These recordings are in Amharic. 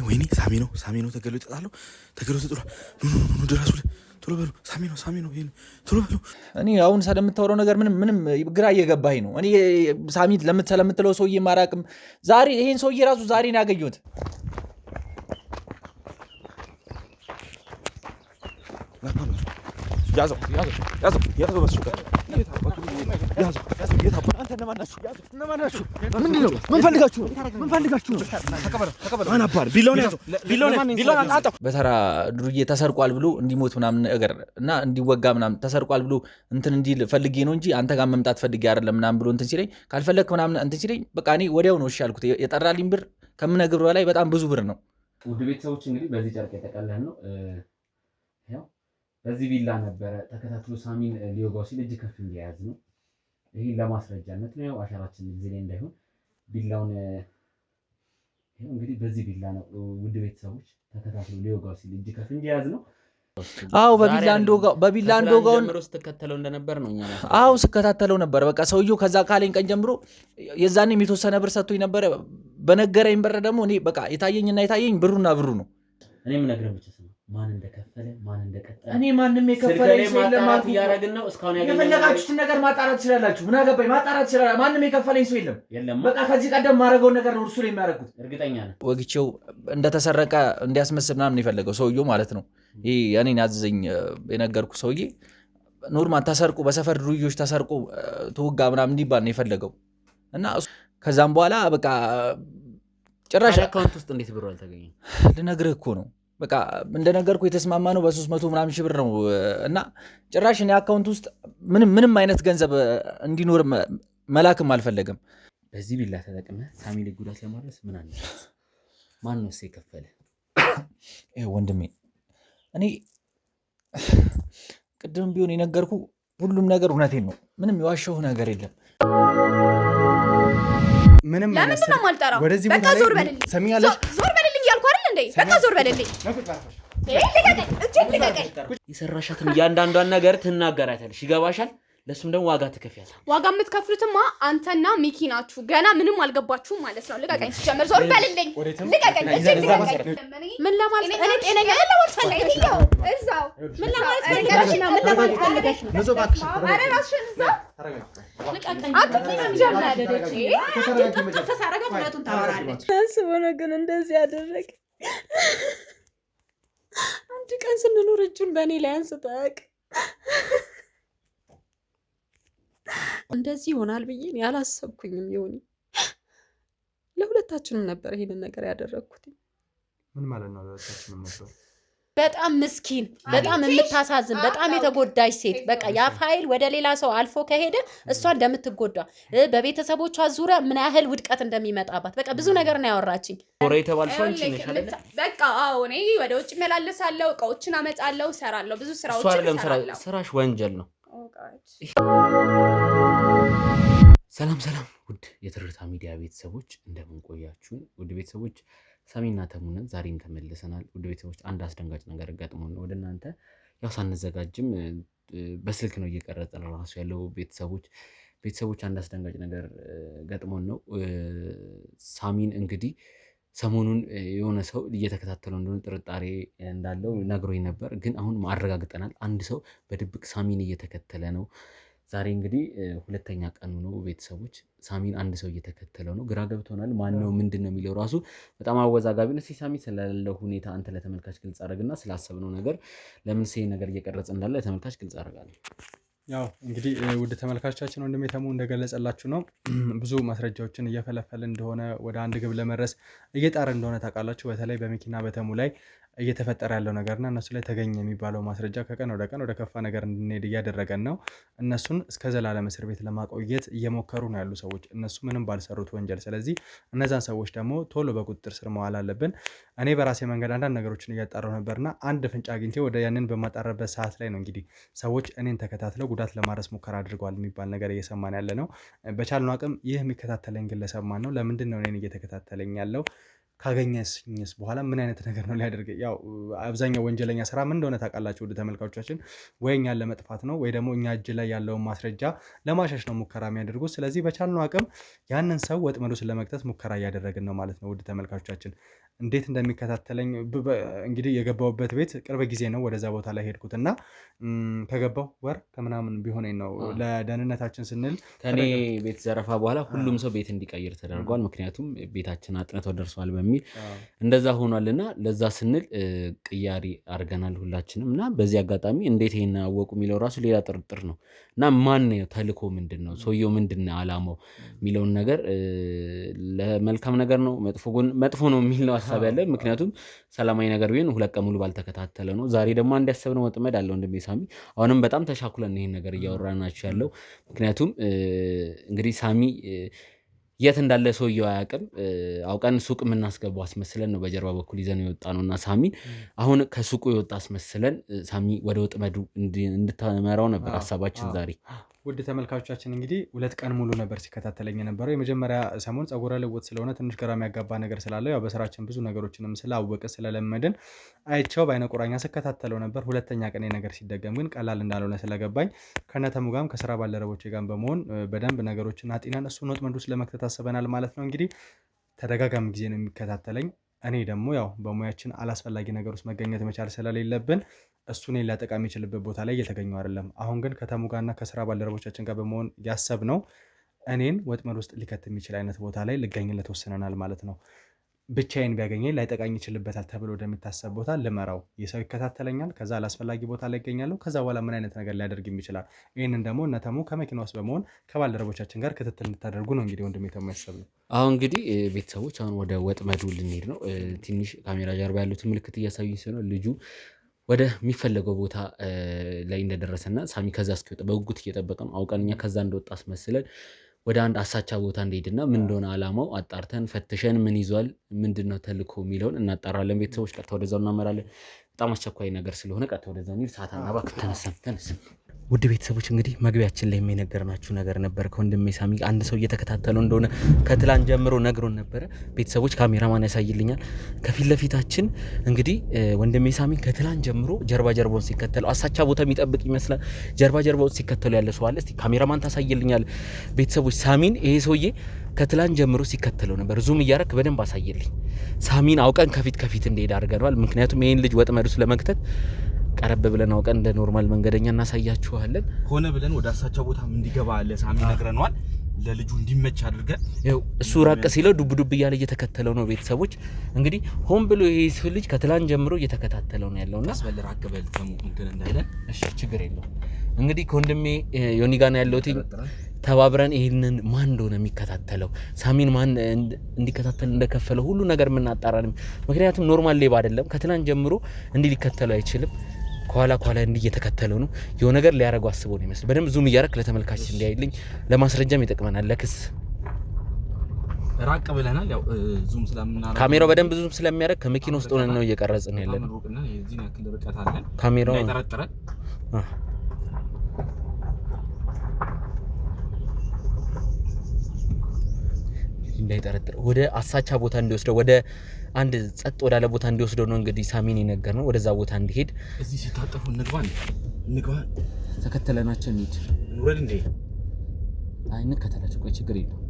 ወይኔ ሳሚ ነው ተገሎ ይጠጣሉ ተገሎ ተጥሏል ኑ ድረሱ ቶሎ በሉ ሳሚ ነው ይሄን ቶሎ በሉ እኔ አሁን ስለምታወራው ነገር ምንም ግራ እየገባኝ ነው እኔ ሳሚ ለምትለው ሰውዬ ማራቅም ዛሬ ይሄን ሰውዬ ራሱ ዛሬ ነው ያገኘሁት ያዘው በሱ ያዘው አንተ እነማን ናችሁ ምንድነው ምን ፈልጋችሁ ነው አናባር ቢሎን አጣው በተራ ዱርዬ ተሰርቋል ብሎ እንዲሞት ምናምን ነገር እና እንዲወጋ ምናምን ተሰርቋል ብሎ እንትን እንዲል ፈልጌ ነው እንጂ አንተ ጋር መምጣት ፈልጌ አይደለም ምናምን ብሎ እንትን ሲለኝ ካልፈለክ ምናምን እንትን ሲለኝ በቃ እኔ ወዲያው ነው እሺ አልኩት የጠራልኝ ብር ከምነግርህ በላይ በጣም ብዙ ብር ነው ውድ ቤተሰቦች እንግዲህ በዚህ ጨርቅ የተቀላል ነው ያው በዚህ ቢላ ነበረ ተከታትሎ ሳሚን ሊወጋው ሲል እጅ ከፍ እንዲያያዝ ነው ይሄ ለማስረጃነት ነው ያው አሻራችን እዚህ ላይ እንዳይሆን ቢላውን ይሄው እንግዲህ በዚህ ቢላ ነው ውድ ቤተሰቦች ተከታትሎ ሊወጋው ሲል እጅ ከፍ እንዲያያዝ ነው አው በቢላ አንዶጋው ተከታተለው እንደነበር ነው እኛ አው ስከታተለው ነበር በቃ ሰውየው ከዛ ካለኝ ቀን ጀምሮ የዛኔ የተወሰነ ብር ሰጥቶኝ ነበር በነገረኝ ብር ደግሞ እኔ በቃ የታየኝ ብሩና ብሩ ነው እኔም ነግረም ብቻ ማን እንደከፈለ ማን እንደቀጠለ እኔ ማንንም የከፈለኝ ሰው የለም ማለት ያረጋግጥ ነው እስካሁን የፈለጋችሁትን ነገር ማጣራት ትችላላችሁ ምን አገባኝ ማጣራት ትችላላችሁ ማንንም የከፈለኝ ሰው የለም በቃ ከዚህ ቀደም ማረገው ነገር ነው እርሱ ላይ የሚያረጉት እርግጠኛ ነኝ ወግቼው እንደተሰረቀ እንዲያስመስል ምናምን ይፈልገው ሰውየው ማለት ነው ይሄ እኔን ያዘዘኝ የነገርኩ ሰውዬ ኖርማል ተሰርቆ በሰፈር ዱርዮች ተሰርቆ ተወጋ ምናምን እንዲባል ነው የፈለገው እና ከዛም በኋላ በቃ ጭራሽ አካውንት ውስጥ እንዴት ብር አልተገኘም ልነግርህ እኮ ነው በቃ እንደነገርኩ የተስማማ ነው በ300 ምናምን ሺህ ብር ነው እና ጭራሽ እኔ አካውንት ውስጥ ምንም አይነት ገንዘብ እንዲኖር መላክም አልፈለገም በዚህ ቢላ ተጠቅመ ሳሚ ላይ ጉዳት ለማድረስ ምን አለ ማን ነው የከፈለ ይሄ ወንድሜ እኔ ቅድም ቢሆን የነገርኩ ሁሉም ነገር እውነቴን ነው ምንም የዋሸው ነገር የለም ምንም ለምን ነው ማልጠራው በቃ ዞር በልልኝ ዞር በልልኝ ያልኩ አይደል እንዴ በቃ ዞር በልልኝ የሰራሻትን እያንዳንዷን ነገር ትናገራታለሽ ይገባሻል ለሱም ደግሞ ዋጋ ትከፍያለሽ ዋጋ የምትከፍሉትማ አንተና ሚኪ ናችሁ ገና ምንም አልገባችሁም ማለት ነው ልቀቀኝ ሲጀምር ዞር በልልኝ ልቀቀኝ ምን ለማለት እኔ ጤነኛ ለምን ፈልገሽ ነው እዛው ምን ለማለት ፈልገሽ ነው ምን ለማለት ፈልገሽ ነው ነዞ ባክሽ አረ ራስሽን እዛው ልቀቀኝ አትጥቂም ጀምራ ያደረች ተፈሳረገ ሁለቱን ታወራለች አስበው ነው ግን እንደዚህ ያደረገ አንድ ቀን ስንኖር እጁን በእኔ ላይ አንስታቅ እንደዚህ ይሆናል ብዬ ያላሰብኩኝም ይሁን ለሁለታችንም ነበር ይሄንን ነገር ያደረኩት ምን ማለት ነው ለሁለታችንም ነበር በጣም ምስኪን በጣም የምታሳዝን በጣም የተጎዳች ሴት በቃ ያ ፋይል ወደ ሌላ ሰው አልፎ ከሄደ እሷ እንደምትጎዳ በቤተሰቦቿ ዙሪያ ምን ያህል ውድቀት እንደሚመጣባት በቃ ብዙ ነገር ነው ያወራችኝ ኦሬ ተባልሽ አንቺ ነሽ አይደል በቃ አዎ እኔ ወደ ውጭ መላለሳለሁ እቃዎችን አመጣለሁ ሰራለሁ ብዙ ስራዎችን ሰራለሁ ስራሽ ወንጀል ነው ሰላም ውድ የትርታ ሚዲያ ቤተሰቦች እንደምን ቆያችሁ ውድ ቤተሰቦች ሳሚና ተሙነን ዛሬም ተመልሰናል ውድ ቤተሰቦች አንድ አስደንጋጭ ነገር ገጥሞን ነው ወደናንተ ያው ሳንዘጋጅም በስልክ ነው እየቀረጸን ራሱ ያለው ቤተሰቦች አንድ አስደንጋጭ ነገር ገጥሞን ነው ሳሚን እንግዲህ ሰሞኑን የሆነ ሰው እየተከታተለው እንደሆነ ጥርጣሬ እንዳለው ነግሮኝ ነበር ግን አሁን ማረጋግጠናል አንድ ሰው በድብቅ ሳሚን እየተከተለ ነው ዛሬ እንግዲህ ሁለተኛ ቀኑ ነው ቤተሰቦች ሳሚን አንድ ሰው እየተከተለው ነው ግራ ገብቶናል ማን ነው ምንድነው የሚለው ራሱ በጣም አወዛጋቢ ነው ሳሚ ስለሌለው ሁኔታ አንተ ለተመልካች ግልጽ አድርግና ስላሰብነው ነገር ለምን ሲይ ነገር እየቀረጸ እንዳለ ለተመልካች ግልጽ አድርጋለሁ ያው እንግዲህ ውድ ተመልካቾቻችን ወንድሜ ተሙ እንደገለጸላችሁ ነው ብዙ ማስረጃዎችን እየፈለፈለ እንደሆነ ወደ አንድ ግብ ለመድረስ እየጣረ እንደሆነ ታውቃላችሁ በተለይ በሚኪና በተሙ ላይ እየተፈጠረ ያለው ነገርና እነሱ ላይ ተገኘ የሚባለው ማስረጃ ከቀን ወደ ከፋ ነገር እንድንሄድ እያደረገን ነው እነሱን እስከ ዘላለም እስር ቤት ለማቆየት እየሞከሩ ነው ያሉ ሰዎች እነሱ ምንም ባልሰሩት ወንጀል ስለዚህ እነዛን ሰዎች ደግሞ ቶሎ በቁጥጥር ስር መዋል አለብን እኔ በራሴ መንገድ አንዳንድ ነገሮችን እያጣራሁ ነበርና አንድ ፍንጭ አግኝቼ ወደ ያንን በማጣራበት ሰዓት ላይ ነው እንግዲህ ሰዎች እኔን ተከታትለው ጉዳት ለማድረስ ሙከራ አድርገዋል የሚባል ነገር እየሰማን ያለ ነው በቻልነው አቅም ይህ የሚከታተለኝ ግለሰብ ማን ነው ለምንድን ነው እኔን እየተከታተለኝ ያለው ካገኘኝስ በኋላ ምን አይነት ነገር ነው ሊያደርግ ያው አብዛኛው ወንጀለኛ ስራ ምን እንደሆነ ታውቃላችሁ ወደ ተመልካቾቻችን ወይ እኛን ለመጥፋት ነው ወይ ደግሞ እኛ እጅ ላይ ያለውን ማስረጃ ለማሸሽ ነው ሙከራ የሚያደርጉት ስለዚህ በቻልነው አቅም ያንን ሰው ወጥመዱ ስለመክተት ሙከራ እያደረግን ነው ማለት ነው ወደ ተመልካቾቻችን እንዴት እንደሚከታተለኝ እንግዲህ የገባሁበት ቤት ቅርብ ጊዜ ነው ወደዛ ቦታ ላይ ሄድኩትና ከገባሁ ወር ከምናምን ቢሆነኝ ነው። ለደህንነታችን ስንል ከኔ ቤት ዘረፋ በኋላ ሁሉም ሰው ቤት እንዲቀይር ተደርጓል። ምክንያቱም ቤታችን አጥንተው ደርሷል በሚል እንደዛ ሆኗልና ለዛ ስንል ቅያሪ አድርገናል ሁላችንም እና በዚህ አጋጣሚ እንዴት ይሄን አወቁ የሚለው ራሱ ሌላ ጥርጥር ነው እና ማን ነው ተልኮ ምንድነው ሰውየው ምንድነው አላማው የሚለውን ነገር ለመልካም ነገር ነው መጥፎ ነው የሚለው ሐሳብ ያለ ምክንያቱም ሰላማዊ ነገር ቢሆን 2 ቀን ሙሉ ባልተከታተለ ነው። ዛሬ ደግሞ አንድ ያሰብነው ወጥመድ አለ ወንድሜ ሳሚ። አሁንም በጣም ተሻኩለን ይሄን ነገር እያወራናችሁ ያለው ምክንያቱም እንግዲህ ሳሚ የት እንዳለ ሰውየው አያውቅም። አውቀን ሱቅ የምናስገባው አስመስለን ነው በጀርባ በኩል ይዘን የወጣ ነውና ሳሚን አሁን ከሱቁ የወጣ አስመስለን ሳሚ ወደ ወጥመዱ እንድታመራው ነበር ሐሳባችን ዛሬ። ውድ ተመልካቾቻችን እንግዲህ 2 ቀን ሙሉ ነበር ሲከታተለኝ የነበረው። የመጀመሪያ ሰሞን ጸጉረ ልውጥ ስለሆነ ትንሽ ግራ የሚያጋባ ነገር ስላለው ያው በስራችን ብዙ ነገሮችንም ስላወቀ ስለለመድን አይቼው በአይነ ቁራኛ ስከታተለው ነበር። ሁለተኛ ቀን ነገር ሲደገም ግን ቀላል እንዳልሆነ ስለገባኝ ከነተሙ ጋርም ከስራ ባልደረቦቼ ጋር በመሆን በደንብ ነገሮችን አጥነን እሱን ወጥመድ ውስጥ ለመክተት አስበናል ማለት ነው። እንግዲህ ተደጋጋሚ ጊዜ ነው የሚከታተለኝ። እኔ ደግሞ ያው በሙያችን አላስፈላጊ ነገር ውስጥ መገኘት መቻል ስለሌለብን እሱ እኔን ሊያጠቃ የሚችልበት ቦታ ላይ እየተገኘው አይደለም። አሁን ግን ከተሙ ጋርና ከስራ ባልደረቦቻችን ጋር በመሆን ያሰብነው እኔን ወጥመድ ውስጥ ሊከት የሚችል አይነት ቦታ ላይ ልገኝለት ወስነናል ማለት ነው። ብቻዬን ቢያገኘኝ ላይጠቃኝ ይችልበታል ተብሎ ወደሚታሰብ ቦታ ልመራው። የሰው ይከታተለኛል፣ ከዛ አላስፈላጊ ቦታ ላይ ይገኛለሁ። ከዛ በኋላ ምን አይነት ነገር ሊያደርግ ይችላል? ይህንን ደግሞ እነተሙ ከመኪና ውስጥ በመሆን ከባልደረቦቻችን ጋር ክትትል እንድታደርጉ ነው እንግዲህ ወንድሜ ተሙ ያሰብነው። አሁን እንግዲህ ቤተሰቦች አሁን ወደ ወጥመዱ ልንሄድ ነው። ትንሽ ካሜራ ጀርባ ያሉትን ምልክት እያሳዩኝ ሲሆን ልጁ ወደ የሚፈለገው ቦታ ላይ እንደደረሰና ሳሚ ከዛ እስኪወጣ በጉጉት እየጠበቀ ነው። አውቀን እኛ ከዛ እንደወጣ አስመስለን ወደ አንድ አሳቻ ቦታ እንደሄድና ምን እንደሆነ አላማው አጣርተን ፈትሸን ምን ይዟል ምንድነው ተልኮ የሚለውን እናጣራለን። ቤተሰቦች ቀጥታ ወደዛው እናመራለን። በጣም አስቸኳይ ነገር ስለሆነ ቀጥታ ወደዛው እንሂድ። ሰዓታና እባክህ ተነሳ። ውድ ቤተሰቦች እንግዲህ መግቢያችን ላይ የነገርናችሁ ነገር ነበር። ከወንድሜ ሳሚ አንድ ሰው እየተከታተለው እንደሆነ ከትላንት ጀምሮ ነግሮን ነበረ። ቤተሰቦች ካሜራማን ያሳይልኛል። ከፊት ለፊታችን እንግዲህ ወንድሜ ሳሚ ከትላንት ጀምሮ ጀርባውን ሲከተለው አሳቻ ቦታ የሚጠብቅ ይመስላል። ጀርባውን ሲከተለው ያለ ሰው አለ። እስቲ ካሜራማን ታሳይልኛል። ቤተሰቦች ሳሚን ይሄ ሰውዬ ከትላንት ጀምሮ ሲከተለው ነበር። ዙም እያረክ በደንብ አሳይልኝ። ሳሚን አውቀን ከፊት እንደሄድ አድርገናል። ምክንያቱም ይሄን ልጅ ወጥመድ ውስጥ ለመክተት ቀረብ ብለን አውቀን እንደ ኖርማል መንገደኛ እናሳያችኋለን። ሆነ ብለን ወደ አሳቻ ቦታ እንዲገባ ለሳሚ ነግረነዋል። ለልጁ እንዲመች አድርገን ያው እሱ ራቅ ሲለው ዱብ እያለ እየተከተለው ነው። ቤተሰቦች እንግዲህ ሆን ብሎ ይሄ ልጅ ከትላንት ጀምሮ እየተከታተለው ነው ያለውና አስበል ራቅ በል ተሙ እንትን እንዳይለን። እሺ ችግር የለውም። እንግዲህ ከወንድሜ ዮኒ ጋር ነው ያለውት። ተባብረን ይሄንን ማን እንደሆነ የሚከታተለው ሳሚን ማን እንዲከታተል እንደከፈለው ሁሉ ነገር የምናጣራለን። ምክንያቱም ኖርማል ሌባ አይደለም። ከትላንት ጀምሮ እንዲህ ሊከተለው አይችልም። ከኋላ እንዲህ እየተከተለው ነው። የሆነ ነገር ሊያረጋው አስቦ ነው ይመስል። በደንብ ዙም እያረክ ለተመልካች እንዲያይልኝ ለማስረጃም ይጠቅመናል። ለክስ ራቅ ብለናል። ያው ዙም ስለምናረግ ካሜራው በደንብ ዙም ስለሚያረግ ከመኪና ውስጥ ሆነን ነው እየቀረጽን ያለን። እዚህ ያክል ርቀት አለ ካሜራው እንዳይጠረጥረን። እንዳይጠረጥር ወደ አሳቻ ቦታ እንዲወስደው ወደ አንድ ጸጥ ወዳለ ቦታ እንዲወስደው ነው እንግዲህ ሳሚን የነገርነው። ወደዛ ቦታ እንዲሄድ እዚህ ሲታጠፉ እንግባ ተከተለናቸው እንሂድ። እንውረድ እንዴ? አይ እንከተላቸው። ቆይ ችግር የለም።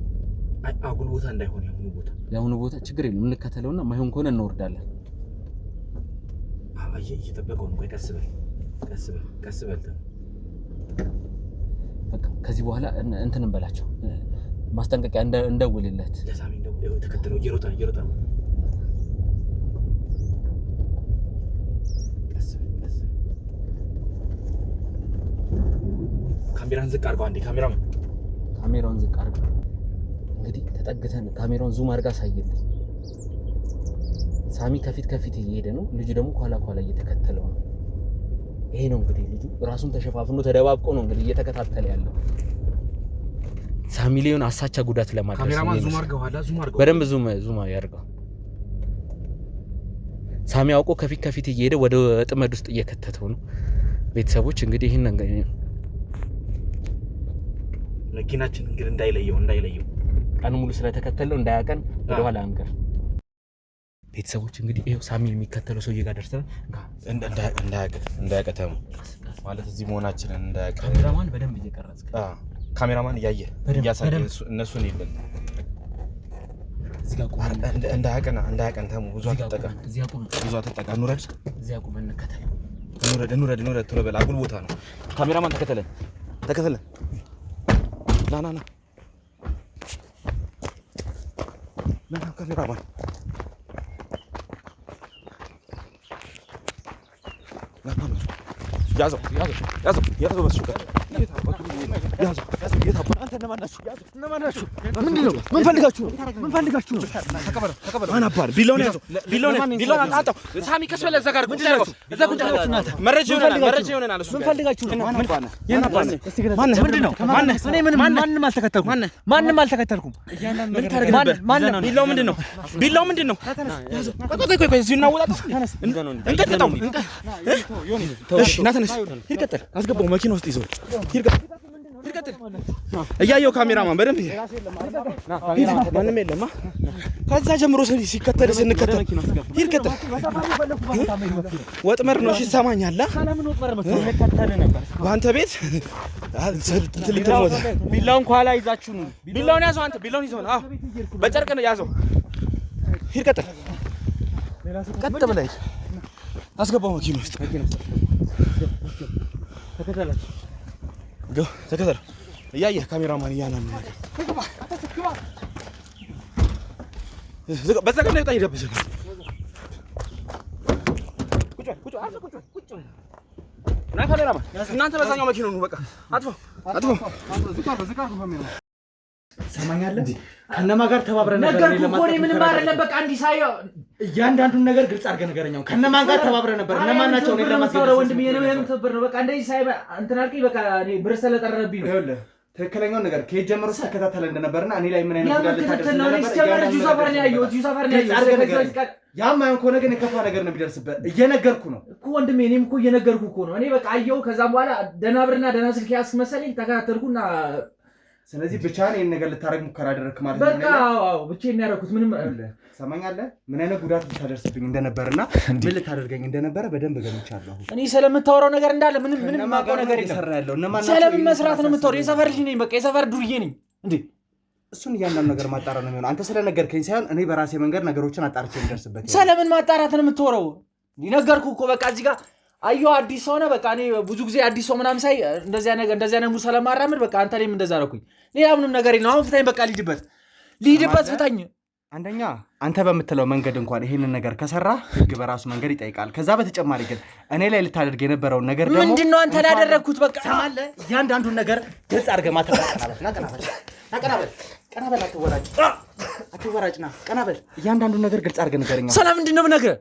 አይ አጉል ቦታ እንዳይሆን ያሁኑ ቦታ ችግር የለም። እንከተለውና ማይሆን ከሆነ እንወርዳለን። አይ እየጠበቀው ነው። ቆይ ቀስ በል በቃ ከዚህ በኋላ እንትን እንበላቸው። ማስጠንቀቂያ እንደውልለት ለሳሚ እንደው ተከተለው እየሮጣ ቀስ ካሜራን ዝቅ አድርገው አንዴ ካሜራውን ዝቅ አድርገው። እንግዲህ ተጠግተን ካሜራውን ዙም አድርጋ አሳየልኝ። ሳሚ ከፊት እየሄደ ነው። ልጁ ደግሞ ኋላ እየተከተለው ነው። ይሄ ነው እንግዲህ ልጁ ራሱን ተሸፋፍኖ ተደባብቆ ነው እንግዲህ እየተከታተለ ያለው። ሳሚ ሊሆን አሳቻ ጉዳት ለማድረስ ካሜራማን ዙም አድርገው በደንብ ዙም ያርገው። ሳሚ አውቆ ከፊት እየሄደ ወደ ጥመድ ውስጥ እየከተተው ነው። ቤተሰቦች እንግዲህ ይሄን መኪናችን እንግዲህ እንዳይለየው ቀኑ ሙሉ ስለተከተለው እንዳያቀን ወደ ኋላ አንቀር። ቤተሰቦች እንግዲህ ይሄው ሳሚ የሚከተለው ሰውዬ ጋር ደርሰናል። እንዳያቀተሙ ማለት እዚህ መሆናችንን እንዳያቀ ካሜራማን በደንብ እየቀረጽክ ካሜራማን እያየ እነሱን ይብል እዚህ ጋር ቆም። እንዳያቀን ተሙ ብዙ አትጠቀም። እዚህ ጋር ቆም። ብዙ አትጠቀም። ኑረድ። እዚህ ጋር ቆም። እንከተል። ኑረድ ቶሎ በል። አጉል ቦታ ነው። ካሜራማን ተከተለን። ና ካሜራማን ያዘው በሱ ጋር አንተ እነማን ናችሁ? ምንድን ነው? ምን ፈልጋችሁ ነው? ተቀበለው። ማን አባል ቢላውን ያዘው። ቢላውን አንጣው። ሳሚ ቀስ በለ። እዛ ጋር ቁጭ አድርገው። መረጃ ይሆነናል። እሱ ምን ፈልጋችሁ ነው? ማንም አልተከተልኩም። ቢላው ምንድን ነው? ቆይ እዚሁ እናወጣጣው። እንቀጥቅጠው። እሺ ና ተነስ። ሂድ ቀጥል። አስገባው መኪና ውስጥ ይዘው ሂድ ቀጥል። እያየው ካሜራማን በደንብ ማንም የለም። ከዛ ጀምሮ ሲከተል ስንከተል ሂድ ቀጥል። ወጥመድ ነው። እሺ ትሰማኛለህ? በአንተ ቤት ልትሞት። ቢላውን ከኋላ ይዛችሁ ነው። ቢላውን ያዘው። አንተ ቢላውን ይዘው። አዎ በጨርቅ ነው ያዘው። ሂድ ቀጥል። ቀጥ ብለህ ሂድ። አስገባው መኪና ውስጥ። ተከተል። እያየህ ካሜራማን እያናን በዛ ቀን ላይ ወጣ ሄደብህ። ና ካሜራማን፣ እናንተ በዛኛው መኪና ነው። በቃ አጥፋው። ሰማኛለህ? ከነማ ጋር ተባብረን ነበር። ምንም አይደለም። በቃ እንዲህ ሳየው እያንዳንዱን ነገር ግልጽ አድርገህ ንገረኝ። ከነማ ጋር ተባብረን ነበር። እነማን ናቸው? እኔ ለማስገደድ ወንድም የኔም ትብብር ነው። በቃ እንደዚህ ሳይ እንትን አልከኝ። በቃ እኔ ብር ስለጠረረብኝ ነው። ይኸውልህ ትክክለኛውን ነገር ከየት ጀምሮ ስትከታተል እንደነበርና እኔ ላይ ምን አይነት ጉዳት ልታደርስ እንደነበር ጁሳፈር ነው ያየሁት። ያም አይሆን ከሆነ ግን የከፋ ነገር ነው የሚደርስበት። እየነገርኩ ነው እኮ ወንድሜ። እኔም እኮ እየነገርኩ እኮ ነው። እኔ በቃ አየሁ። ከዛም በኋላ ደህና ብርና ደህና ስልክ ያዝክ መሰለኝ። ተከታተልኩና ስለዚህ ብቻህን ይሄን ነገር ልታረግ ሙከራ አደረክ ማለት ነው። በቃ አዎ ብቻዬን ያደረኩት ምንም አይደለም። ሰማኛለህ? ምን አይነት ጉዳት ልታደርስብኝ እንደነበርና ምን ልታደርገኝ እንደነበረ በደንብ ገምቻለሁ። እኔ ስለምታወራው ነገር እንዳለ ምንም ማውቀው ነገር የለም። ስለምን መስራት ነው የምታወራው? የሰፈር ልጅ ነኝ። በቃ የሰፈር ዱርዬ ነኝ እንዴ። እሱን እያንዳንዱ ነገር ማጣራት ነው የሚሆነው። አንተ ስለነገርከኝ ሳይሆን እኔ በራሴ መንገድ ነገሮችን አጣርቼ እንደርስበት። ስለምን ማጣራት ነው የምታወራው? ነገርኩህ እኮ በቃ እዚህ ጋር አየሁ። አዲስ ሆነ በቃ እኔ ብዙ ጊዜ አዲስ ሰው ምናምን ሳይ እንደዚያ ነገር ሙሳ ለማራመድ በቃ አንተ ላይም እንደዛ አደረኩኝ። ሌላ ምንም ነገር የለም። አሁን ፍታኝ፣ በቃ ልሂድበት ፍታኝ። አንደኛ አንተ በምትለው መንገድ እንኳን ይሄንን ነገር ከሰራ ህግ በራሱ መንገድ ይጠይቃል። ከዛ በተጨማሪ ግን እኔ ላይ ልታደርግ የነበረውን ነገር ደግሞ ምንድነው አንተ ላይ ያደረኩት? በቃ ሰማለ እያንዳንዱን ነገር ግልጽ አድርገህ ማተካከል ቀናበል አትወራጭና ቀናበል እያንዳንዱን ነገር ግልጽ አድርገህ ንገረኝ። ሰላም ምንድነው ብነግርህ?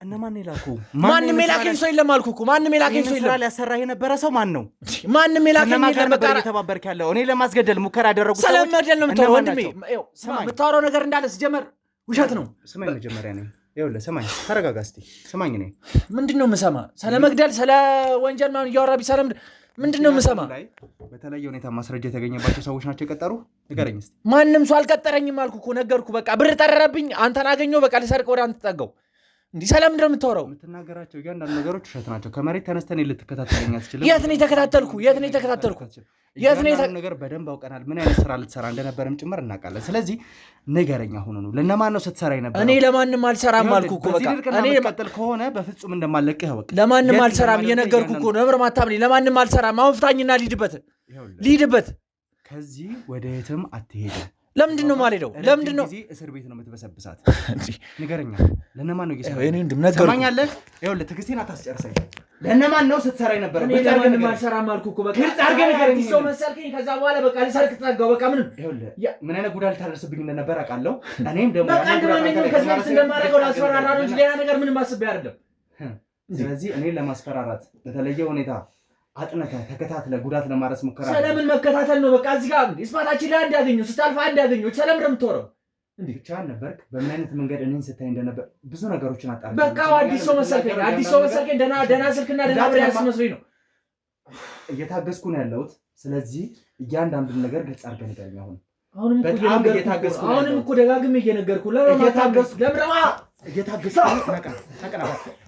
እነማን የላኩ? ማንም የላከኝ ሰው የለም አልኩህ እኮ። ማንም የላከኝ ሰው የለም። ያሰራህ የነበረ ሰው ማን ነው? ማንም የላከኝ የለም። በቃ ተባበርክ ያለው እኔ ለማስገደል ሙከራ ያደረጉ ሰው ስለመደል ነው የምታወራው ወንድሜ። የምታወራው ነገር እንዳለ ሲጀመር ውሸት ነው። ስማኝ፣ መጀመሪያ ነው ይኸውልህ፣ ስማኝ፣ ተረጋጋ እስቲ ስማኝ። እኔ ምንድነው የምሰማ? ስለመግደል ስለ ወንጀል ምናምን እያወራብኝ ሰላም ምንድነው የምሰማ? በተለየ ሁኔታ ማስረጃ የተገኘባቸው ሰዎች ናቸው የቀጠሩ? ንገረኝ እስቲ። ማንም ሰው አልቀጠረኝም አልኩህ እኮ፣ ነገርኩህ። በቃ ብር ጠረረብኝ፣ አንተን አገኘሁ፣ በቃ ልሰርቅ ወደ አንተ ተጠጋው። እንዲህ ሰላም ምንድነው የምታወራው? የምትናገራቸው እያንዳንዱ ነገሮች ውሸት ናቸው። ከመሬት ተነስተን ልትከታተለኝ አትችልም። የት ነው የተከታተልኩ? ነገር በደንብ አውቀናል። ምን አይነት ስራ ልትሰራ እንደነበረም ጭምር እናውቃለን። ስለዚህ ንገረኝ አሁን ነው። ለነማን ነው ስትሰራ የነበረው? እኔ ለማንም አልሰራም አልኩህ እኮ። በቃ እኔ መቀጠል ከሆነ በፍጹም እንደማለቅህ ያወቅ። ለማንም አልሰራም እየነገርኩህ እኮ ነው። ነብር ማታምኝ። ለማንም አልሰራም። አሁን ፍታኝና ልሂድበት። ከዚህ ወደ የትም አትሄድም። ለምንድን ነው የማልሄደው? ለምንድን ነው እስር ቤት ነው የምትበሰብሳት? ንገረኛ። ለነማን ነው እየሰራህ? ሰማኛለህ? ይኸውልህ ትዕግስቴን አታስጨርሰኝ። ለነማን ነው ስትሰራ የነበረው? ለማንም አልሰራም አልኩህ እኮ። በቃ ግልጽ አድርገህ ንገረኝ። ሰው መሰልከኝ። ከዛ በኋላ በቃ ልሰርቅ ተጠጋሁ። በቃ ምንም ይኸውልህ ምን አይነት ጉዳት ልታደርስብኝ እንደነበረ አውቃለሁ። እኔም ደግሞ በቃ እንደማንኛውም ከዚህ በፊት እንደማደርገው ላስፈራራ ነው እንጂ ሌላ ነገር ምንም አስቤ አይደለም። ስለዚህ እኔን ለማስፈራራት በተለየ ሁኔታ አጥነተህ ተከታትለህ ጉዳት ለማድረስ ሙከራ። ስለምን መከታተል ነው? በቃ እዚህ ጋር እስማታችን ላይ እንዲያገኙ ስታልፋ እንዲያገኙ ሰላም እንደምትወረው እንዴ ብቻህን ነበርክ? በምን አይነት መንገድ እኔን ስታይ እንደነበር ብዙ ነገሮችን አጣርቼ በቃ አዲስ ሰው መሰልከኝ። ደህና ስልክና ደህና ብር ያስመስለኝ ነው። እየታገስኩ ነው ያለሁት። ስለዚህ እያንዳንዱን ነገር ግልጽ አድርገህ ንገረኝ። አሁንም እኮ ደጋግሜ እየነገርኩህ እየታገስኩ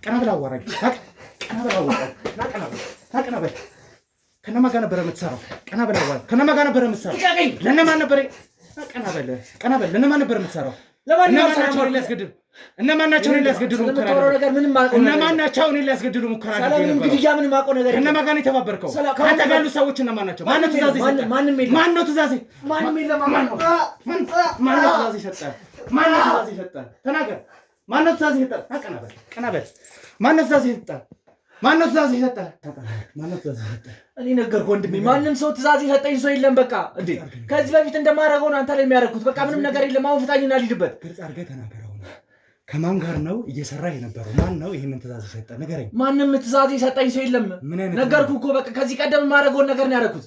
ቀና ብለህ አዋራኝ። ቀና በል። ከነማን ጋር ነበር የምትሰራው? ቀና በል አዋራኝ። ከነማን ጋር ነበር የምትሰራው? ለነማን ነበር? ቀና በል። ለነማን ነበር የምትሰራው? ለማናቸውን ሊያስገድሉ እነማናቸውን ሊያስገድሉ ሙከራ እነማናቸውን ሊያስገድሉ ሙከራ ሰላም ግድያ ምንም አውቀው ነገር የለም። እነማን ጋር ነው የተባበርከው? ካንተ ጋር ያሉ ሰዎች እነማናቸው? ማነው ትእዛዝ ይሰጣል? ማነው ትእዛዝ ይሰጣል? ማነው ትእዛዝ ይሰጣል? ተናገር። ማነው ትእዛዝ ይሰጣል? ቀናበል። ማነው ትእዛዝ ይሰጣል? ማነው ትእዛዝ ይሰጣል? ማነው ትእዛዝ ይሰጣል? እኔ ነገርኩህ ወንድሜ፣ ማንም ሰው ትእዛዝ ይሰጠኝ ሰው የለም። በቃ እንዴ ከዚህ በፊት እንደማደርገው ነው አንተ ላይ የሚያደርጉት። በቃ ምንም ነገር የለም። አሁን ፍታኝና ልሂድበት። ግልጽ አድርገህ ተናገረው። ከማን ጋር ነው እየሰራህ የነበረው? ማን ነው ይሄንን ትእዛዝ የሰጠህ? ንገረኝ። ማንም ትእዛዝ የሰጠኝ ሰው የለም። ነገርኩህ እኮ በቃ ከዚህ ቀደም የማደርገውን ነገር ነው ያደረኩት።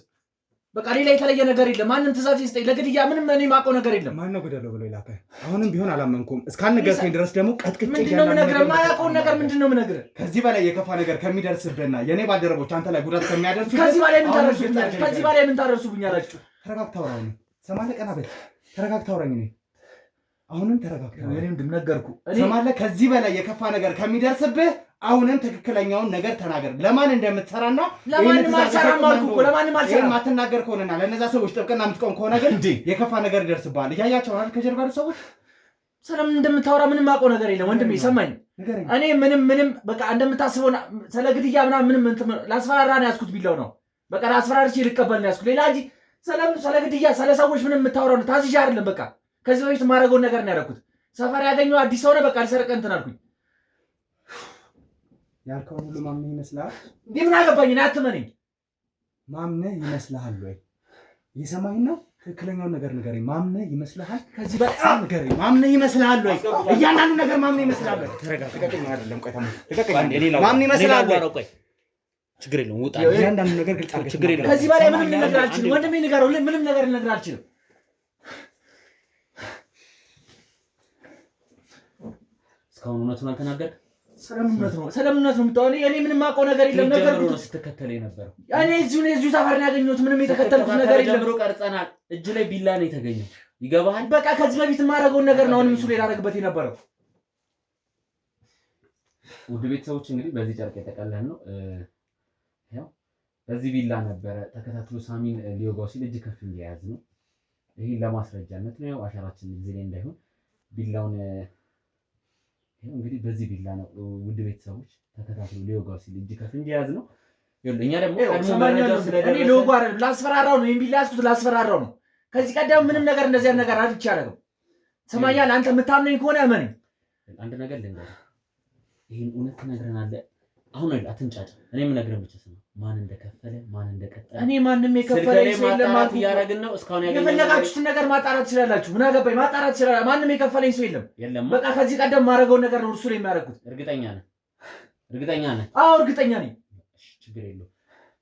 በቃ ሌላ የተለየ ነገር የለም። ማንም ትእዛዝ ይስጠኝ ለግድያ ምንም እኔ የማውቀው ነገር የለም። ማን ነው ግደለው ብሎ ይላከ? አሁንም ቢሆን አላመንኩም። እስካልነገርከኝ ድረስ ደግሞ ቀጥቅጬ ምንድነው የምነግርህ? የማያውቀውን ነገር ምንድነው የምነግርህ? ከዚህ በላይ የከፋ ነገር ከሚደርስብህና የኔ ባልደረቦች አንተ ላይ ጉዳት ከሚያደርሱ ከዚህ በላይ ምን ታደርሱብኛል? ከዚህ በላይ ምን ታደርሱብኛላችሁ? ተረጋግተህ አውራኝ። ሰማለህ? ቀና በል። ተረጋግተህ አውራኝ። እኔ አሁንም ተረጋግተህ እኔ እንደነገርኩህ ሰማለህ? ከዚህ በላይ የከፋ ነገር ከሚደርስብህ አሁንም ትክክለኛውን ነገር ተናገር። ለማን እንደምትሰራና ለማንም አልሰራም አልኩህ እኮ ለማንም አልሰራም። የማትናገር ከሆነና ለነዛ ሰዎች ጥብቅና የምትቆም ከሆነ ግን የከፋ ነገር ይደርስብሃል። እያያቸው አይደል ከጀርባ ያሉ ሰዎች። ስለምን እንደምታወራ ምንም አውቀው ነገር የለም ወንድሜ። ሰማኝ። እኔ ምንም በቃ እንደምታስበው ስለ ግድያ ምንም ላስፈራራ ነው ያዝኩት። ቢላው ነው በቃ ላስፈራርቼ ልቀበል ነው ያዝኩት። ሌላ እንጂ ስለ ግድያ ስለ ሰዎች ምንም የምታወራው ነው ታዝዣ አይደለም። በቃ ከዚህ በፊት የማደርገውን ነገር ነው ያደረኩት። ሰፈር ያገኘው አዲስ ሰው ነው በቃ ልሰርቀህ እንትን አልኩኝ። ያልከውን ሁሉ ማምነህ ይመስልሃል? እንዴ ምን አገባኝ? እኔ አትመነኝ። ማምነህ ይመስልሃል ወይ? እየሰማኸኝ ነው? ትክክለኛውን ነገር ንገረኝ። ማምነህ ይመስልሃል? ከዚህ በላይ ንገረኝ። ማምነህ ይመስልሃል ወይ? እያንዳንዱ ነገር ማምነህ ይመስልሃል ወይ? ተረጋጋ። ልቀቀኝ። አይደለም ቆይ ተሙ ልቀቀኝ። ማምነህ ይመስልሃል ወይ? ችግር የለውም ውጣ። እያንዳንዱ ነገር ግልጽ አድርገህ ችግር የለውም። ከዚህ በላይ ምንም ልነግርህ አልችልም ወንድሜ። ንገረው። ምንም ነገር ልነግርህ አልችልም። እስካሁን እውነቱን አልተናገርክም። ስለምነት ነው የምታወራው። እኔ ምንም አውቀው ነገር የለም። ነገር ነው ስትከተለኝ ነበር። እኔ እዚሁ ሰፈር ነው ያገኘሁት። ምንም የተከተልኩት ነገር የለም። ጀምሮ ቀርጸናል። እጅ ላይ ቢላ ነው የተገኘው። ይገባሃል? በቃ ከዚህ በፊት የማደርገውን ነገር ነው አሁንም እሱ ላይ ላደርግበት የነበረው። ውድ ቤተሰቦች እንግዲህ በዚህ ጨርቅ የተቀለለ ነው። ያው በዚህ ቢላ ነበረ ተከታትሎ ሳሚን ሊወጋው ሲል እጅ ከፍ እንዲያያዝ ነው። ይሄን ለማስረጃነት ነው። ያው አሻራችን ጊዜ ላይ እንዳይሆን ቢላውን እንግዲህ በዚህ ቢላ ነው ውድ ቤተሰቦች ተከታትሎ ሊወጋው ሲል እጅ ከፍ እንዲያያዝ ነው። እኛ ደግሞ እኔ ሊወጋ አይደለም ላስፈራራው ነው። ይሄን ቢላ ያዝኩት ላስፈራራው ነው። ከዚህ ቀደም ምንም ነገር እንደዚያ ነገር አድርጌ አደረገው። ሰማኛል። አንተ የምታምነኝ ከሆነ እመነኝ። አንድ ነገር ልንገርህ፣ ይሄን እውነት ትነግረናለህ። አሁን አትንጫጭ። እኔ የምነግርህ ብቻ ስማ። ማን እንደከፈለ ማን እንደቀጠለ እኔ ማንም የከፈለኝ ሰው የለም። እያደረግን ነው። እስካሁን የፈለጋችሁትን ነገር ማጣራት ትችላላችሁ። ምን አገባኝ? ማጣራት ትችላላችሁ። ማንም የከፈለኝ ሰው የለም። በቃ ከዚህ ቀደም ማድረገውን ነገር ነው እርሱ ላይ የሚያደርጉት። እርግጠኛ ነህ? አዎ እርግጠኛ ነኝ። ችግር የለውም።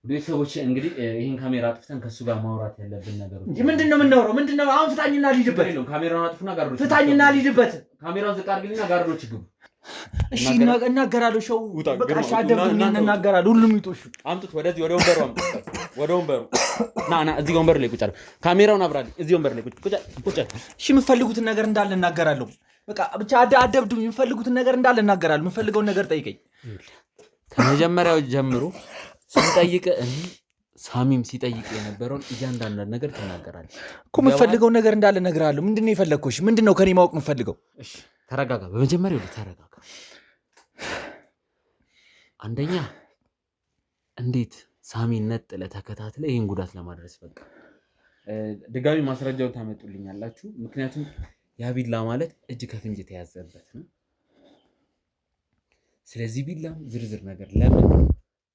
ቤተሰቦች እንግዲህ ይሄን ካሜራ አጥፍተን ከሱ ጋር ማውራት ያለብን ነገሮች ምንድነው የምናወራው? ምንድነው አሁን? ፍታኝና ልሂድበት። ካሜራውን አጥፉና ጋርዶች ፍታኝና ልሂድበት። ካሜራውን ዝቅ አድርግልኝና ጋርዶች ግቡ። እሺ እናገራለሁ። ሸው በቃ አሻደብኝ እናገራለሁ። ሁሉም ይጦሽ አምጡት። ወደዚህ ወደ ወንበሩ አምጡት። ወደ ወንበሩ ና እዚህ ወንበሩ ላይ ቁጭ አድርግ። ካሜራውን አብራልኝ። እዚህ ወንበሩ ላይ ቁጭ። እሺ የምፈልጉትን ነገር እንዳለ እናገራለሁ። በቃ ብቻ አደብዱኝ። የምፈልጉትን ነገር እንዳለ እናገራለሁ። የምፈልገውን ነገር ጠይቀኝ። ከመጀመሪያው ጀምሮ ስንጠይቅ ሳሚም ሲጠይቅ የነበረውን እያንዳንዱ ነገር ትናገራለህ እኮ። የምፈልገውን ነገር እንዳለ እነግርሃለሁ። ምንድነው የፈለግኩሽ? ምንድነው ከኔ ማወቅ የምፈልገው? እሺ ተረጋጋ። በመጀመሪያው ተረጋጋ። አንደኛ እንዴት ሳሚን ነጥለህ ተከታትለህ ይህን ጉዳት ለማድረስ በቃ ድጋሚ ማስረጃውን ታመጡልኛላችሁ። ምክንያቱም ያ ቢላ ማለት እጅ ከፍንጅ የተያዘበት ነው። ስለዚህ ቢላም ዝርዝር ነገር ለምን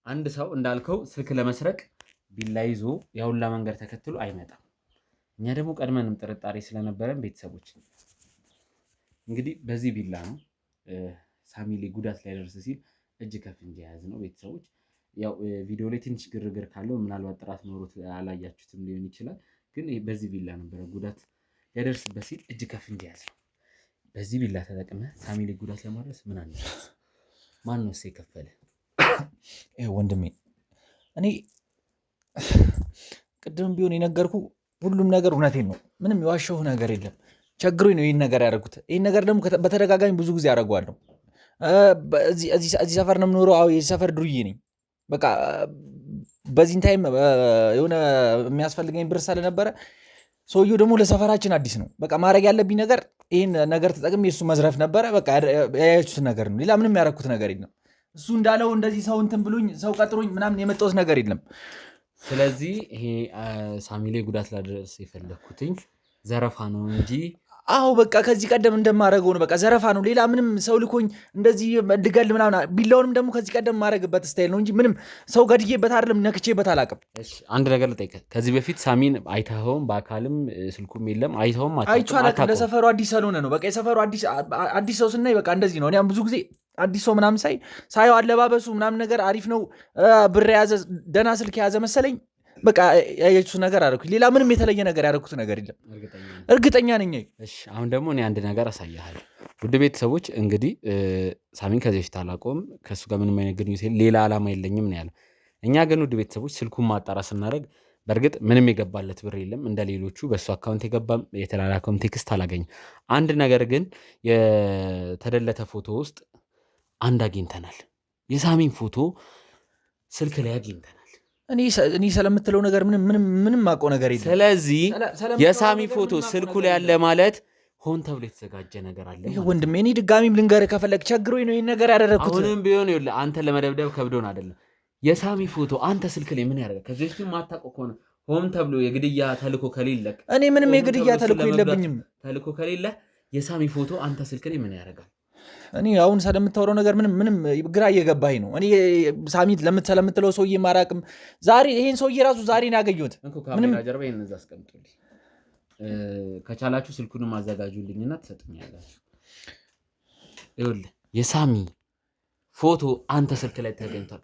አንድ ሰው እንዳልከው ስልክ ለመስረቅ ቢላ ይዞ ያውላ መንገድ ተከትሎ አይመጣም። እኛ ደግሞ ቀድመንም ጥርጣሬ ስለነበረን ቤተሰቦች እንግዲህ በዚህ ቢላ ነው ሳሚ ላይ ጉዳት ሊያደርስ ሲል እጅ ከፍንጅ የያዝ ነው። ቤተሰቦች ያው ቪዲዮ ላይ ትንሽ ግርግር ካለው ምናልባት ጥራት ኖሮት አላያችሁትም ሊሆን ይችላል። ግን በዚህ ቢላ ነበረ ጉዳት ሊያደርስበት ሲል እጅ ከፍንጅ የያዝ ነው። በዚህ ቢላ ተጠቅመህ ሳሚ ላይ ጉዳት ለማድረስ ምን አነሳስ? ማን ነው የከፈለ? ወንድሜ እኔ ቅድም ቢሆን የነገርኩ ሁሉም ነገር እውነቴን ነው። ምንም የዋሸሁ ነገር የለም። ቸግሮኝ ነው ይህን ነገር ያደረጉት። ይህን ነገር ደግሞ በተደጋጋሚ ብዙ ጊዜ ያደርገዋለሁ። እዚህ ሰፈር ነው የምኖረው። አዎ የዚህ ሰፈር ዱርዬ ነኝ። በቃ በዚህን ታይም የሆነ የሚያስፈልገኝ ብር ስለነበረ ሰውየው ደግሞ ለሰፈራችን አዲስ ነው። በቃ ማድረግ ያለብኝ ነገር ይሄን ነገር ተጠቅሜ እሱ መዝረፍ ነበረ። በቃ ያያችሁት ነገር ነው። ሌላ ምንም ያደረኩት ነገር የለም። እሱ እንዳለው እንደዚህ ሰው እንትን ብሎኝ ሰው ቀጥሮኝ ምናምን የመጣሁት ነገር የለም። ስለዚህ ይሄ ሳሚ ላይ ጉዳት ላደርስ የፈለኩትኝ ዘረፋ ነው እንጂ አዎ በቃ ከዚህ ቀደም እንደማረገው ነው። በቃ ዘረፋ ነው። ሌላ ምንም ሰው ልኮኝ እንደዚህ እንድገል ምናምን ቢላውንም ደግሞ ከዚህ ቀደም ማረግበት ስታይል ነው እንጂ ምንም ሰው ገድዬበት አይደለም፣ ነክቼበት አላውቅም። እሺ አንድ ነገር ልጠይቅህ። ከዚህ በፊት ሳሚን አይተኸውም? በአካልም ስልኩም የለም አይተኸውም? አታውቅም? ለሰፈሩ አዲስ ስለሆነ ነው። በቃ የሰፈሩ አዲስ ሰው ስናይ በቃ እንደዚህ ነው። እኔም ብዙ ጊዜ አዲስ ሰው ምናምን ሳየው አለባበሱ ምናምን ነገር አሪፍ ነው፣ ብር የያዘ ደህና ስልክ የያዘ መሰለኝ። በቃ ያያችሁት ነገር አደረኩኝ። ሌላ ምንም የተለየ ነገር ያደረኩት ነገር የለም። እርግጠኛ ነኝ። እሺ አሁን ደግሞ እኔ አንድ ነገር አሳያለሁ። ውድ ቤተሰቦች እንግዲህ ሳሚን ከዚህ በፊት አላውቀውም፣ ከእሱ ጋር ምንም አይነት ግንኙነት ሌላ ዓላማ የለኝም ነው ያለው። እኛ ግን ውድ ቤተሰቦች ስልኩን ማጣራት ስናደርግ በእርግጥ ምንም የገባለት ብር የለም። እንደ ሌሎቹ በእሱ አካውንት የገባም የተላላከውም ቴክስት አላገኝም። አንድ ነገር ግን የተደለተ ፎቶ ውስጥ አንድ አግኝተናል። የሳሚን ፎቶ ስልክ ላይ አግኝተናል። እኔ ስለምትለው ነገር ምንም ማውቀው ነገር የለም። ስለዚህ የሳሚ ፎቶ ስልኩ ላይ ያለ ማለት ሆን ተብሎ የተዘጋጀ ነገር አለ። ወንድሜ እኔ ድጋሚም ልንገርህ ከፈለግ ቸግሮኝ ነው ይሄን ነገር ያደረኩት። አሁንም ቢሆን ይኸውልህ አንተ ለመደብደብ ከብዶን አይደለም። የሳሚ ፎቶ አንተ ስልክ ላይ ምን ያደርጋል? ከዚህ በፊት ማታውቀው ከሆነ ሆን ተብሎ የግድያ ተልኮ ከሌለ እኔ ምንም የግድያ ተልኮ የለብኝም። ተልኮ ከሌለ የሳሚ ፎቶ አንተ ስልክ ላይ ምን ያደርጋል? እኔ አሁን ስለምታወራው ነገር ምንም ግራ እየገባኝ ነው። እኔ ሳሚት ስለምትለው ሰውዬ ማራቅም ዛሬ ይሄን ሰውዬ ራሱ ዛሬ ነው ያገኘሁት። ካሜራ ጀርባ ይሄን እዛ አስቀምጡልኝ፣ ከቻላችሁ ስልኩንም አዘጋጁልኝና ትሰጡኛላችሁ። ይኸውልህ የሳሚ ፎቶ አንተ ስልክ ላይ ተገኝቷል።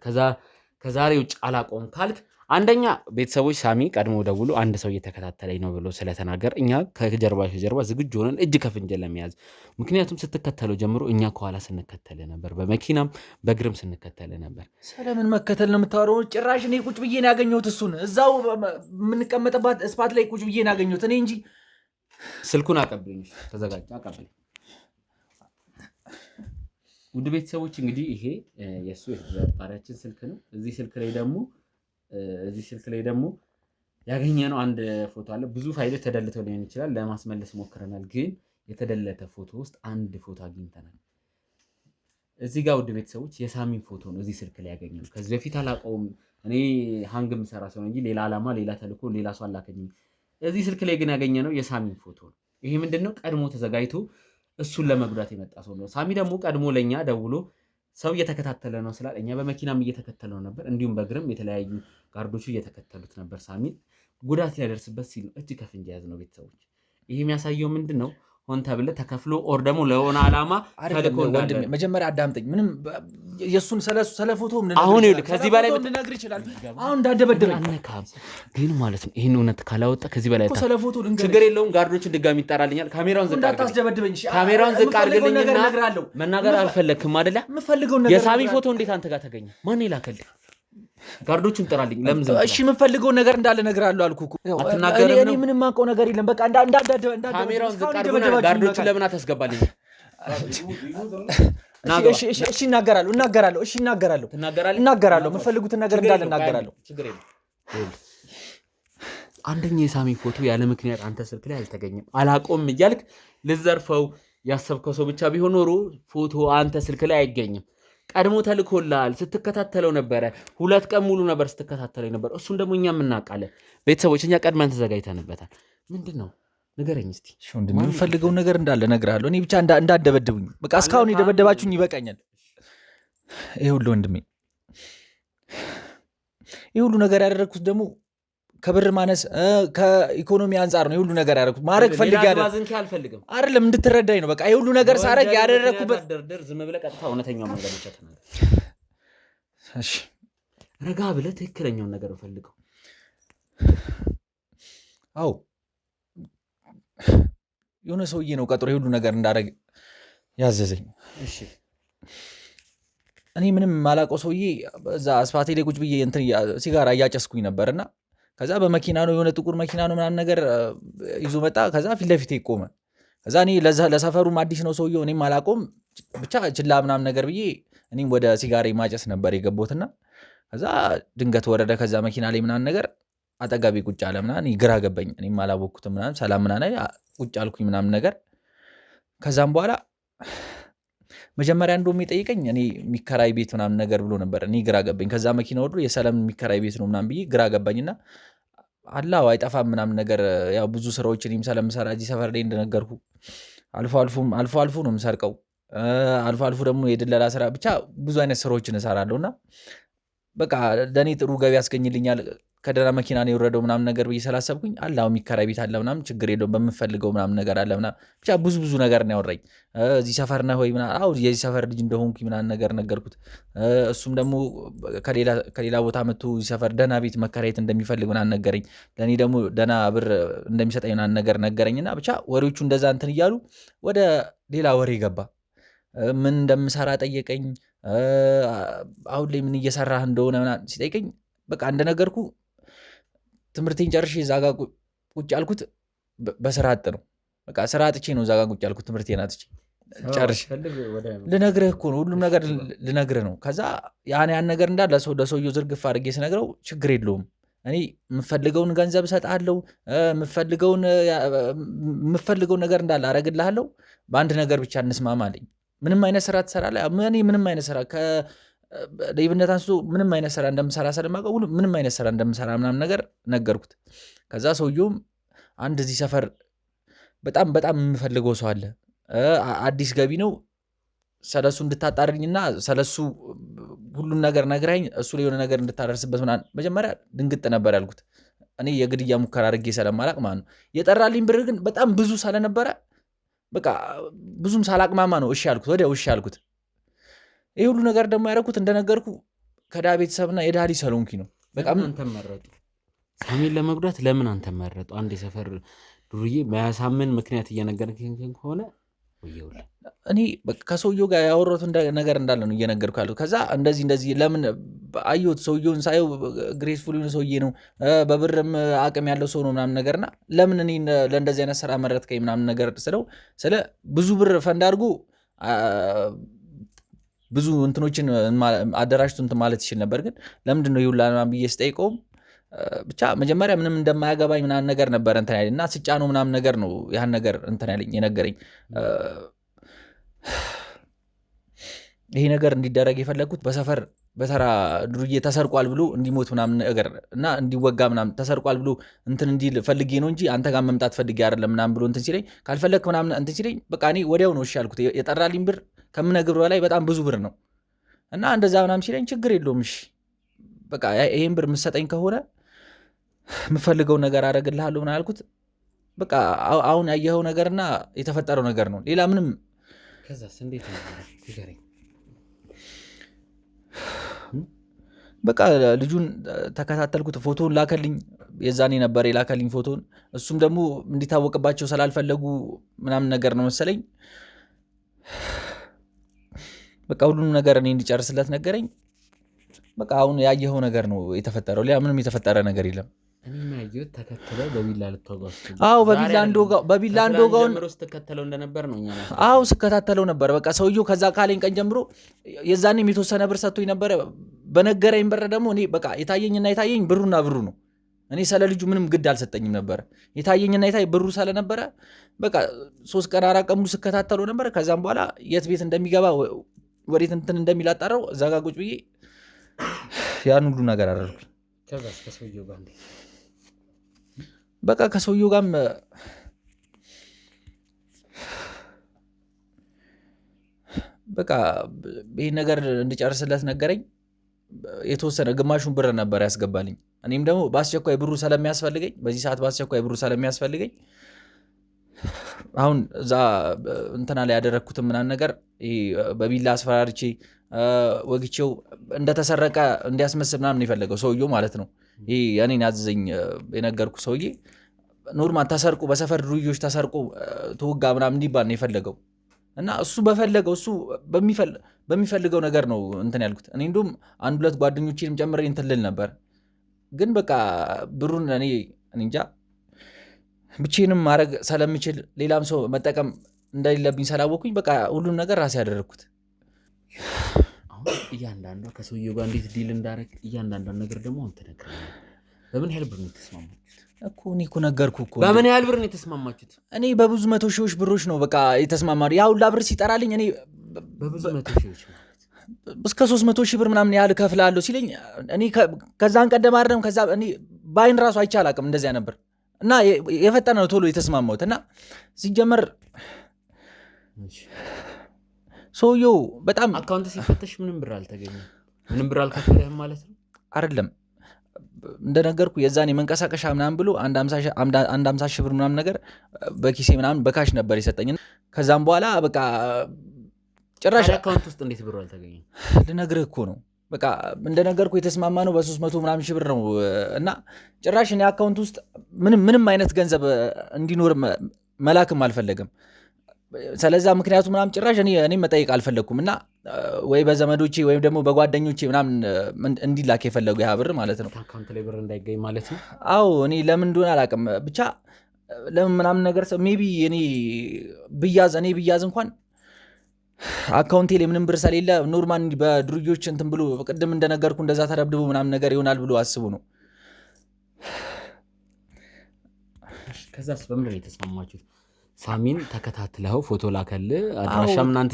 ከዛሬ ውጭ አላቆም ካልክ አንደኛ ቤተሰቦች ሳሚ ቀድሞ ደውሎ አንድ ሰው እየተከታተለኝ ነው ብሎ ስለተናገር እኛ ከጀርባ ዝግጁ ሆነን እጅ ከፍንጀ ለመያዝ ምክንያቱም ስትከተለው ጀምሮ እኛ ከኋላ ስንከተል ነበር፣ በመኪናም በእግርም ስንከተል ነበር። ስለምን መከተል ነው የምታወራው? ጭራሽ እኔ ቁጭ ብዬ ነው ያገኘሁት። እሱን እዛው የምንቀመጥባት ስፓት ላይ ቁጭ ብዬ ነው ያገኘሁት እኔ እንጂ። ስልኩን አቀብልኝ፣ ተዘጋጅ፣ አቀብልኝ። ውድ ቤተሰቦች እንግዲህ ይሄ የእሱ የተጠርጣሪያችን ስልክ ነው። እዚህ ስልክ ላይ ደግሞ ያገኘነው አንድ ፎቶ አለ። ብዙ ፋይሎች ተደልተው ሊሆን ይችላል፣ ለማስመለስ ሞክረናል። ግን የተደለተ ፎቶ ውስጥ አንድ ፎቶ አግኝተናል። እዚህ ጋር ውድ ቤተሰቦች የሳሚን ፎቶ ነው እዚህ ስልክ ላይ ያገኘነው። ከዚህ በፊት አላውቀውም እኔ ሃንግ የምሰራ ሰው እንጂ ሌላ ዓላማ፣ ሌላ ተልኮ፣ ሌላ ሰው አላከኝም። እዚህ ስልክ ላይ ግን ያገኘነው የሳሚን ፎቶ ነው። ይሄ ምንድነው? ቀድሞ ተዘጋጅቶ እሱን ለመጉዳት የመጣ ሰው ነው። ሳሚ ደግሞ ቀድሞ ለኛ ደውሎ ሰው እየተከታተለ ነው ስላል እኛ በመኪናም እየተከተለው ነበር፣ እንዲሁም በእግርም የተለያዩ ጋርዶቹ እየተከተሉት ነበር። ሳሚ ጉዳት ሊያደርስበት ሲል እጅ ከፍንጅ ያዝ ነው። ቤተሰቦች ይሄ የሚያሳየው ምንድነው? ሆን ተብለ ተከፍሎ ኦር ደግሞ ለሆነ ዓላማ ተልኮ እንዳለ። መጀመሪያ አዳምጠኝ። ምንም የሱን ስለ ፎቶ ምን አሁን ይኸውልህ ከዚህ በላይ ልነግርህ ይችላል። አሁን እንዳደበደበኝ አነካም ግን ማለት ነው። ይሄን እውነት ካላወጣ ከዚህ በላይ ስለ ፎቶ ልንገርህ፣ ችግር የለውም። ጋርዶቹን ድጋሚ ይጣራልኛል። ካሜራውን ዝቅ አድርግልኝ፣ ካሜራውን ዝቅ አድርግልኝና መናገር አልፈለክም አይደለ? የሳሚ ፎቶ እንዴት አንተ ጋር ተገኘ? ማን ይላከልህ? ጋርዶቹን ጥራልኝ። ለምን ዘው? እሺ የምፈልገውን ነገር እንዳለ እነግርሃለሁ አልኩህ እኮ። አትናገርም ነው? እኔ ምንም ማውቀው ነገር የለም። በቃ ካሜራውን ዝቅ አድርግና ጋርዶቹን ለምን አታስገባልኝ? እሺ እናገራለሁ። እሺ እናገራለሁ። የምፈልጉትን ነገር እንዳለ እናገራለሁ። ችግር የለም። አንደኛ የሳሚ ፎቶ ያለ ምክንያት አንተ ስልክ ላይ አልተገኘም። አላቆም እያልክ ልዘርፈው ያሰብከው ሰው ብቻ ቢሆን ኖሮ ፎቶ አንተ ስልክ ላይ አይገኝም። ቀድሞ ተልኮላል፣ ስትከታተለው ነበረ። 2 ቀን ሙሉ ነበር ስትከታተለው ነበር። እሱን ደግሞ እኛ እናውቃለን። ቤተሰቦች እኛ ቀድመን ተዘጋጅተንበታል። ምንድነው? ንገረኝ እስቲ። የምፈልገውን ነገር እንዳለ እነግርሃለሁ። እኔ ብቻ እንዳደበድቡኝ። በቃ እስካሁን የደበደባችሁኝ ይበቃኛል። ይሄ ሁሉ ወንድሜ፣ ይሄ ሁሉ ነገር ያደረኩት ደግሞ ከብር ማነስ ከኢኮኖሚ አንጻር ነው። ሁሉ ነገር ያደረኩት ማድረግ ፈልጌ አይደለም፣ እንድትረዳኝ ነው። በቃ ሁሉ ነገር ሳረግ ያደረኩበት ዝም ብለህ ቀጥታ እውነተኛውን መንገድ ብቻ ተናገር። እሺ ረጋ ብለህ ትክክለኛውን ነገር ፈልገው። አዎ የሆነ ሰውዬ ነው ቀጥሮ ሁሉ ነገር እንዳደረግ ያዘዘኝ። እሺ እኔ ምንም ማላውቀው ሰውዬ እዛ አስፋልት ላይ ቁጭ ብዬ እንትን ሲጋራ እያጨስኩኝ ነበርና ከዛ በመኪና ነው የሆነ ጥቁር መኪና ነው ምናምን ነገር ይዞ መጣ። ከዛ ፊት ለፊት ይቆመ። ከዛ እኔ ለሰፈሩም አዲስ ነው ሰውዬው፣ እኔም አላውቀውም። ብቻ ችላ ምናምን ነገር ብዬ እኔም ወደ ሲጋራ ማጨስ ነበር የገባሁትና ከዛ ድንገት ወረደ ከዛ መኪና ላይ ምናምን ነገር አጠገቤ ቁጭ አለ ምናምን። ግራ ገባኝ። እኔም አላወቅኩትም ምናምን። ሰላም ምናምን ቁጭ አልኩኝ ምናምን ነገር። ከዛም በኋላ መጀመሪያ እንደውም የሚጠይቀኝ እኔ የሚከራይ ቤት ምናምን ነገር ብሎ ነበር። እኔ ግራ ገባኝ። ከዛ መኪና ወርዶ የሰላም የሚከራይ ቤት ነው ምናምን ብዬ ግራ ገባኝና አላው አይጠፋም ምናምን ነገር ያው ብዙ ስራዎች እኔም ስለምሰራ እዚህ ሰፈር ላይ እንደነገርኩ አልፎ አልፎ ነው የምሰርቀው። አልፎ አልፎ ደግሞ የድለላ ስራ ብቻ ብዙ አይነት ስራዎችን እሰራለሁና በቃ ለእኔ ጥሩ ገቢ ያስገኝልኛል ከደህና መኪና ነው የወረደው ምናምን ነገር ብዬ ስላሰብኩኝ አላው የሚከራይ ቤት አለ ምናምን ችግር የለውም በምፈልገው ምናምን ነገር አለ ምናምን ብቻ ብዙ ነገር ነው ያወራኝ። እዚህ ሰፈር ነህ ወይ ምናምን አዎ የዚህ ሰፈር ልጅ እንደሆንኩኝ ምናምን ነገር ነገርኩት። እሱም ደግሞ ከሌላ ቦታ መጥቶ እዚህ ሰፈር ደህና ቤት መከራየት እንደሚፈልግ ምናምን ነገረኝ። ለእኔ ደግሞ ደህና ብር እንደሚሰጠኝ ምናምን ነገር ነገረኝና ብቻ ወሬዎቹ እንደዛ እንትን እያሉ ወደ ሌላ ወሬ ገባ። ምን እንደምሰራ ጠየቀኝ። አሁን ላይ ምን እየሰራህ እንደሆነ ምናምን ሲጠይቀኝ በቃ እንደነገርኩ ትምህርቴን ጨርሼ እዛ ጋ ቁጭ ያልኩት በስራ አጥ ነው። በቃ ስራ አጥቼ ነው እዛ ጋ ቁጭ ያልኩት ትምህርቴን አጥቼ ጨርሼ። ልነግርህ እኮ ነው ሁሉም ነገር ልነግርህ ነው። ከዛ ያን ነገር እንዳለ ለሰውየው ዝርግፍ አድርጌ ስነግረው ችግር የለውም እኔ የምፈልገውን ገንዘብ እሰጥሃለሁ፣ የምፈልገውን ነገር እንዳለ አደርግልሃለሁ፣ በአንድ ነገር ብቻ እንስማማ አለኝ። ምንም አይነት ስራ ትሰራለህ? እኔ ምንም አይነት ስራ ሌብነት አንስቶ ምንም አይነት ስራ እንደምሰራ ስለማውቀው ምንም አይነት ስራ እንደምሰራ ምናምን ነገር ነገርኩት። ከዛ ሰውየውም አንድ እዚህ ሰፈር በጣም የምፈልገው ሰው አለ፣ አዲስ ገቢ ነው፣ ስለሱ እንድታጣርኝና ስለሱ ሁሉም ነገር ነግራኝ እሱ ላይ የሆነ ነገር እንድታደርስበት ምናምን። መጀመሪያ ድንግጥ ነበር ያልኩት እኔ የግድያ ሙከራ አድርጌ ስለማላቅ ማለት ነው። የጠራልኝ ብር ግን በጣም ብዙ ስለነበረ በቃ ብዙም ሳላቅማማ ነው እሺ ያልኩት፣ ወዲያው እሺ ያልኩት። ይህ ሁሉ ነገር ደግሞ ያደረኩት እንደነገርኩ ከድሃ ቤተሰብና የድሃ ልጅ ሰሎንኪ ነው። በቃ አንተ መረጡ ሳሚን ለመጉዳት ለምን አንተ መረጡ? አንድ የሰፈር ዱርዬ ማያሳምን ምክንያት እየነገርከኝ ከሆነ ወየውልህ። እኔ ከሰውየው ጋር ያወራሁት ነገር እንዳለ ነው እየነገርኩ ያለሁት። ከዛ እንደዚህ ለምን አየሁት፣ ሰውየውን ሳየው ግሬስፉል የሆነ ሰውዬ ነው፣ በብርም አቅም ያለው ሰው ነው ምናምን ነገርና ለምን እኔ ለእንደዚህ አይነት ስራ መረጥከኝ ምናምን ነገር ስለ ብዙ ብር ፈንድ አድርጎ ብዙ እንትኖችን አደራጅቶ እንትን ማለት ይችል ነበር። ግን ለምንድን ነው ይውላና ብዬ ስጠይቀውም ብቻ መጀመሪያ ምንም እንደማያገባኝ ምናምን ነገር ነበር እንትን ያለኝ እና ስጫነው ምናምን ነገር ነው ያን ነገር እንትን ያለኝ የነገረኝ። ይሄ ነገር እንዲደረግ የፈለግኩት በሰፈር በተራ ዱርዬ ተሰርቋል ብሎ እንዲሞት ምናምን ነገር እና እንዲወጋ ምናምን ተሰርቋል ብሎ እንትን እንዲል ፈልጌ ነው እንጂ አንተ ጋር መምጣት ፈልጌ አይደለም ምናምን ብሎ እንትን ሲለኝ ካልፈለግክ ምናምን እንትን ሲለኝ በቃ እኔ ወዲያው ነው እሺ ያልኩት። የጠራልኝ ብር ከምነግር በላይ በጣም ብዙ ብር ነው እና እንደዛ ምናምን ሲለኝ ችግር የለውም እሺ በቃ ይሄን ብር የምትሰጠኝ ከሆነ የምፈልገው ነገር አደርግልሃለሁ ምናምን ያልኩት። በቃ አሁን ያየኸው ነገርና የተፈጠረው ነገር ነው፣ ሌላ ምንም። ከዛስ እንዴት ነው ንገረኝ። በቃ ልጁን ተከታተልኩት፣ ፎቶውን ላከልኝ። የዛኔ ነበር የላከልኝ ፎቶውን። እሱም ደግሞ እንዲታወቅባቸው ስላልፈለጉ ምናምን ነገር ነው መሰለኝ በቃ ሁሉንም ነገር እኔ እንዲጨርስለት ነገረኝ። በቃ አሁን ያየኸው ነገር ነው የተፈጠረው፣ ሌላ ምንም የተፈጠረ ነገር የለም። እኔ ያየሁት ተከትለው በቢላ ልትወጋው። አዎ በቢላ አንዶጋውን ስትከተለው እንደነበር ነው። አዎ ስከታተለው ነበር። በቃ ሰውየው ከዛ ካለኝ ቀን ጀምሮ የዛኔም የተወሰነ ብር ሰጥቶኝ ነበረ። በነገረኝ ብር ደግሞ እኔ በቃ የታየኝ ብሩና ብሩ ነው። እኔ ስለ ልጁ ምንም ግድ አልሰጠኝም ነበር። የታየኝና ብሩ ስለነበረ በቃ 3 ቀን 4 ቀን ሙሉ ስከታተለው ነበር። ከዛም በኋላ የት ቤት እንደሚገባ ወዴት እንትን እንደሚል አጣራው። እዛ ጋ ቁጭ ብዬ ያን ሁሉ ነገር አደረኩኝ። ከዛስ ከሰውየው ጋር በቃ ከሰውየው ጋርም በቃ ይሄን ነገር እንድጨርስለት ነገረኝ። የተወሰነ ግማሹን ብር ነበር ያስገባልኝ። እኔም ደግሞ በአስቸኳይ ብሩ ስለሚያስፈልገኝ በዚህ ሰዓት በአስቸኳይ ብሩ ስለሚያስፈልገኝ አሁን እዛ እንትና ላይ ያደረግኩትም ምናምን ነገር በቢላ አስፈራርቼ ወግቼው እንደተሰረቀ እንዲያስመስል ምናምን የፈለገው ሰውየው ማለት ነው። ይሄ እኔን ያዘዘኝ የነገርኩ ሰውዬ ኖርማል ተሰርቆ በሰፈር ዱርዬዎች ተሰርቆ ተወጋ ምናምን እንዲባል ነው የፈለገው። እና እሱ በፈለገው እሱ በሚፈልገው ነገር ነው እንትን ያልኩት። እኔ እንደውም 1-2 ጓደኞቼንም ጨምሬ እንትን ልል ነበር። ግን በቃ ብሩን እኔ እንጃ ብቼንም ማድረግ ስለምችል ሌላም ሰው መጠቀም እንደሌለብኝ ስላወኩኝ በቃ ሁሉም ነገር ራሴ ያደረግኩት። አሁን እያንዳንዷ ከሰውየው ጋር እንዴት ዲል እንዳደረግ እያንዳንዷን ነገር ደግሞ አንተ ነግረኸኛል። በምን ያህል ብር ነው የተስማማችሁት? እኮ እኔ እኮ ነገርኩህ እኮ። በምን ያህል ብር ነው የተስማማችሁት? እኔ በብዙ መቶ ሺዎች ብሮች ነው በቃ የተስማማነው። ያ ሁላ ብር ሲጠራልኝ እኔ በብዙ መቶ ሺዎች እስከ 300 ሺህ ብር ምናምን ያህል እከፍልሃለሁ ሲለኝ እኔ ከዛን ቀደም አይደለም ከዛ እኔ ባይን ራሱ አይቼ አላውቅም እንደዚያ ነበር። እና የፈጠነ ነው ቶሎ የተስማማሁት። እና ሲጀመር ሰውየው በጣም አካውንት ሲፈተሽ ምንም ብር አልተገኘም። ምንም ብር አልከፈለህም ማለት ነው? አይደለም እንደነገርኩ የዛኔ መንቀሳቀሻ ምናምን ብሎ አንድ 50 ሺህ ብር ምናምን ነገር በኪሴ ምናምን በካሽ ነበር የሰጠኝ። ከዛም በኋላ በቃ ጭራሽ አካውንት ውስጥ እንዴት ብሩ አልተገኘም? ልነግርህ እኮ ነው። በቃ እንደነገርኩ የተስማማ ነው በ300 ምናምን ሺህ ብር ነው። እና ጭራሽ እኔ አካውንት ውስጥ ምንም አይነት ገንዘብ እንዲኖር መላክም አልፈለግም። ስለዛ ምክንያቱ ምናምን ጭራሽ እኔ መጠየቅ አልፈለግኩም። እና ወይ በዘመዶቼ ወይም ደግሞ በጓደኞቼ ምናምን እንዲላክ የፈለጉ ያ ብር ማለት ነው። አካውንት ላይ ብር እንዳይገኝ ማለት ነው? አዎ እኔ ለምን እንደሆነ አላውቅም። ብቻ ለምን ምናምን ነገር ሜቢ እኔ ብያዝ እንኳን አካውንቴ ላይ ምንም ብር ስለሌለ ኖርማል በድርጆች እንትን ብሎ ቅድም እንደነገርኩ እንደዛ ተረብድቦ ምናምን ነገር ይሆናል ብሎ አስቡ ነው። ከዛስ በምን ላይ ተስማማችሁት? ሳሚን ተከታትለው ፎቶ ላከልህ። አድራሻም እናንተ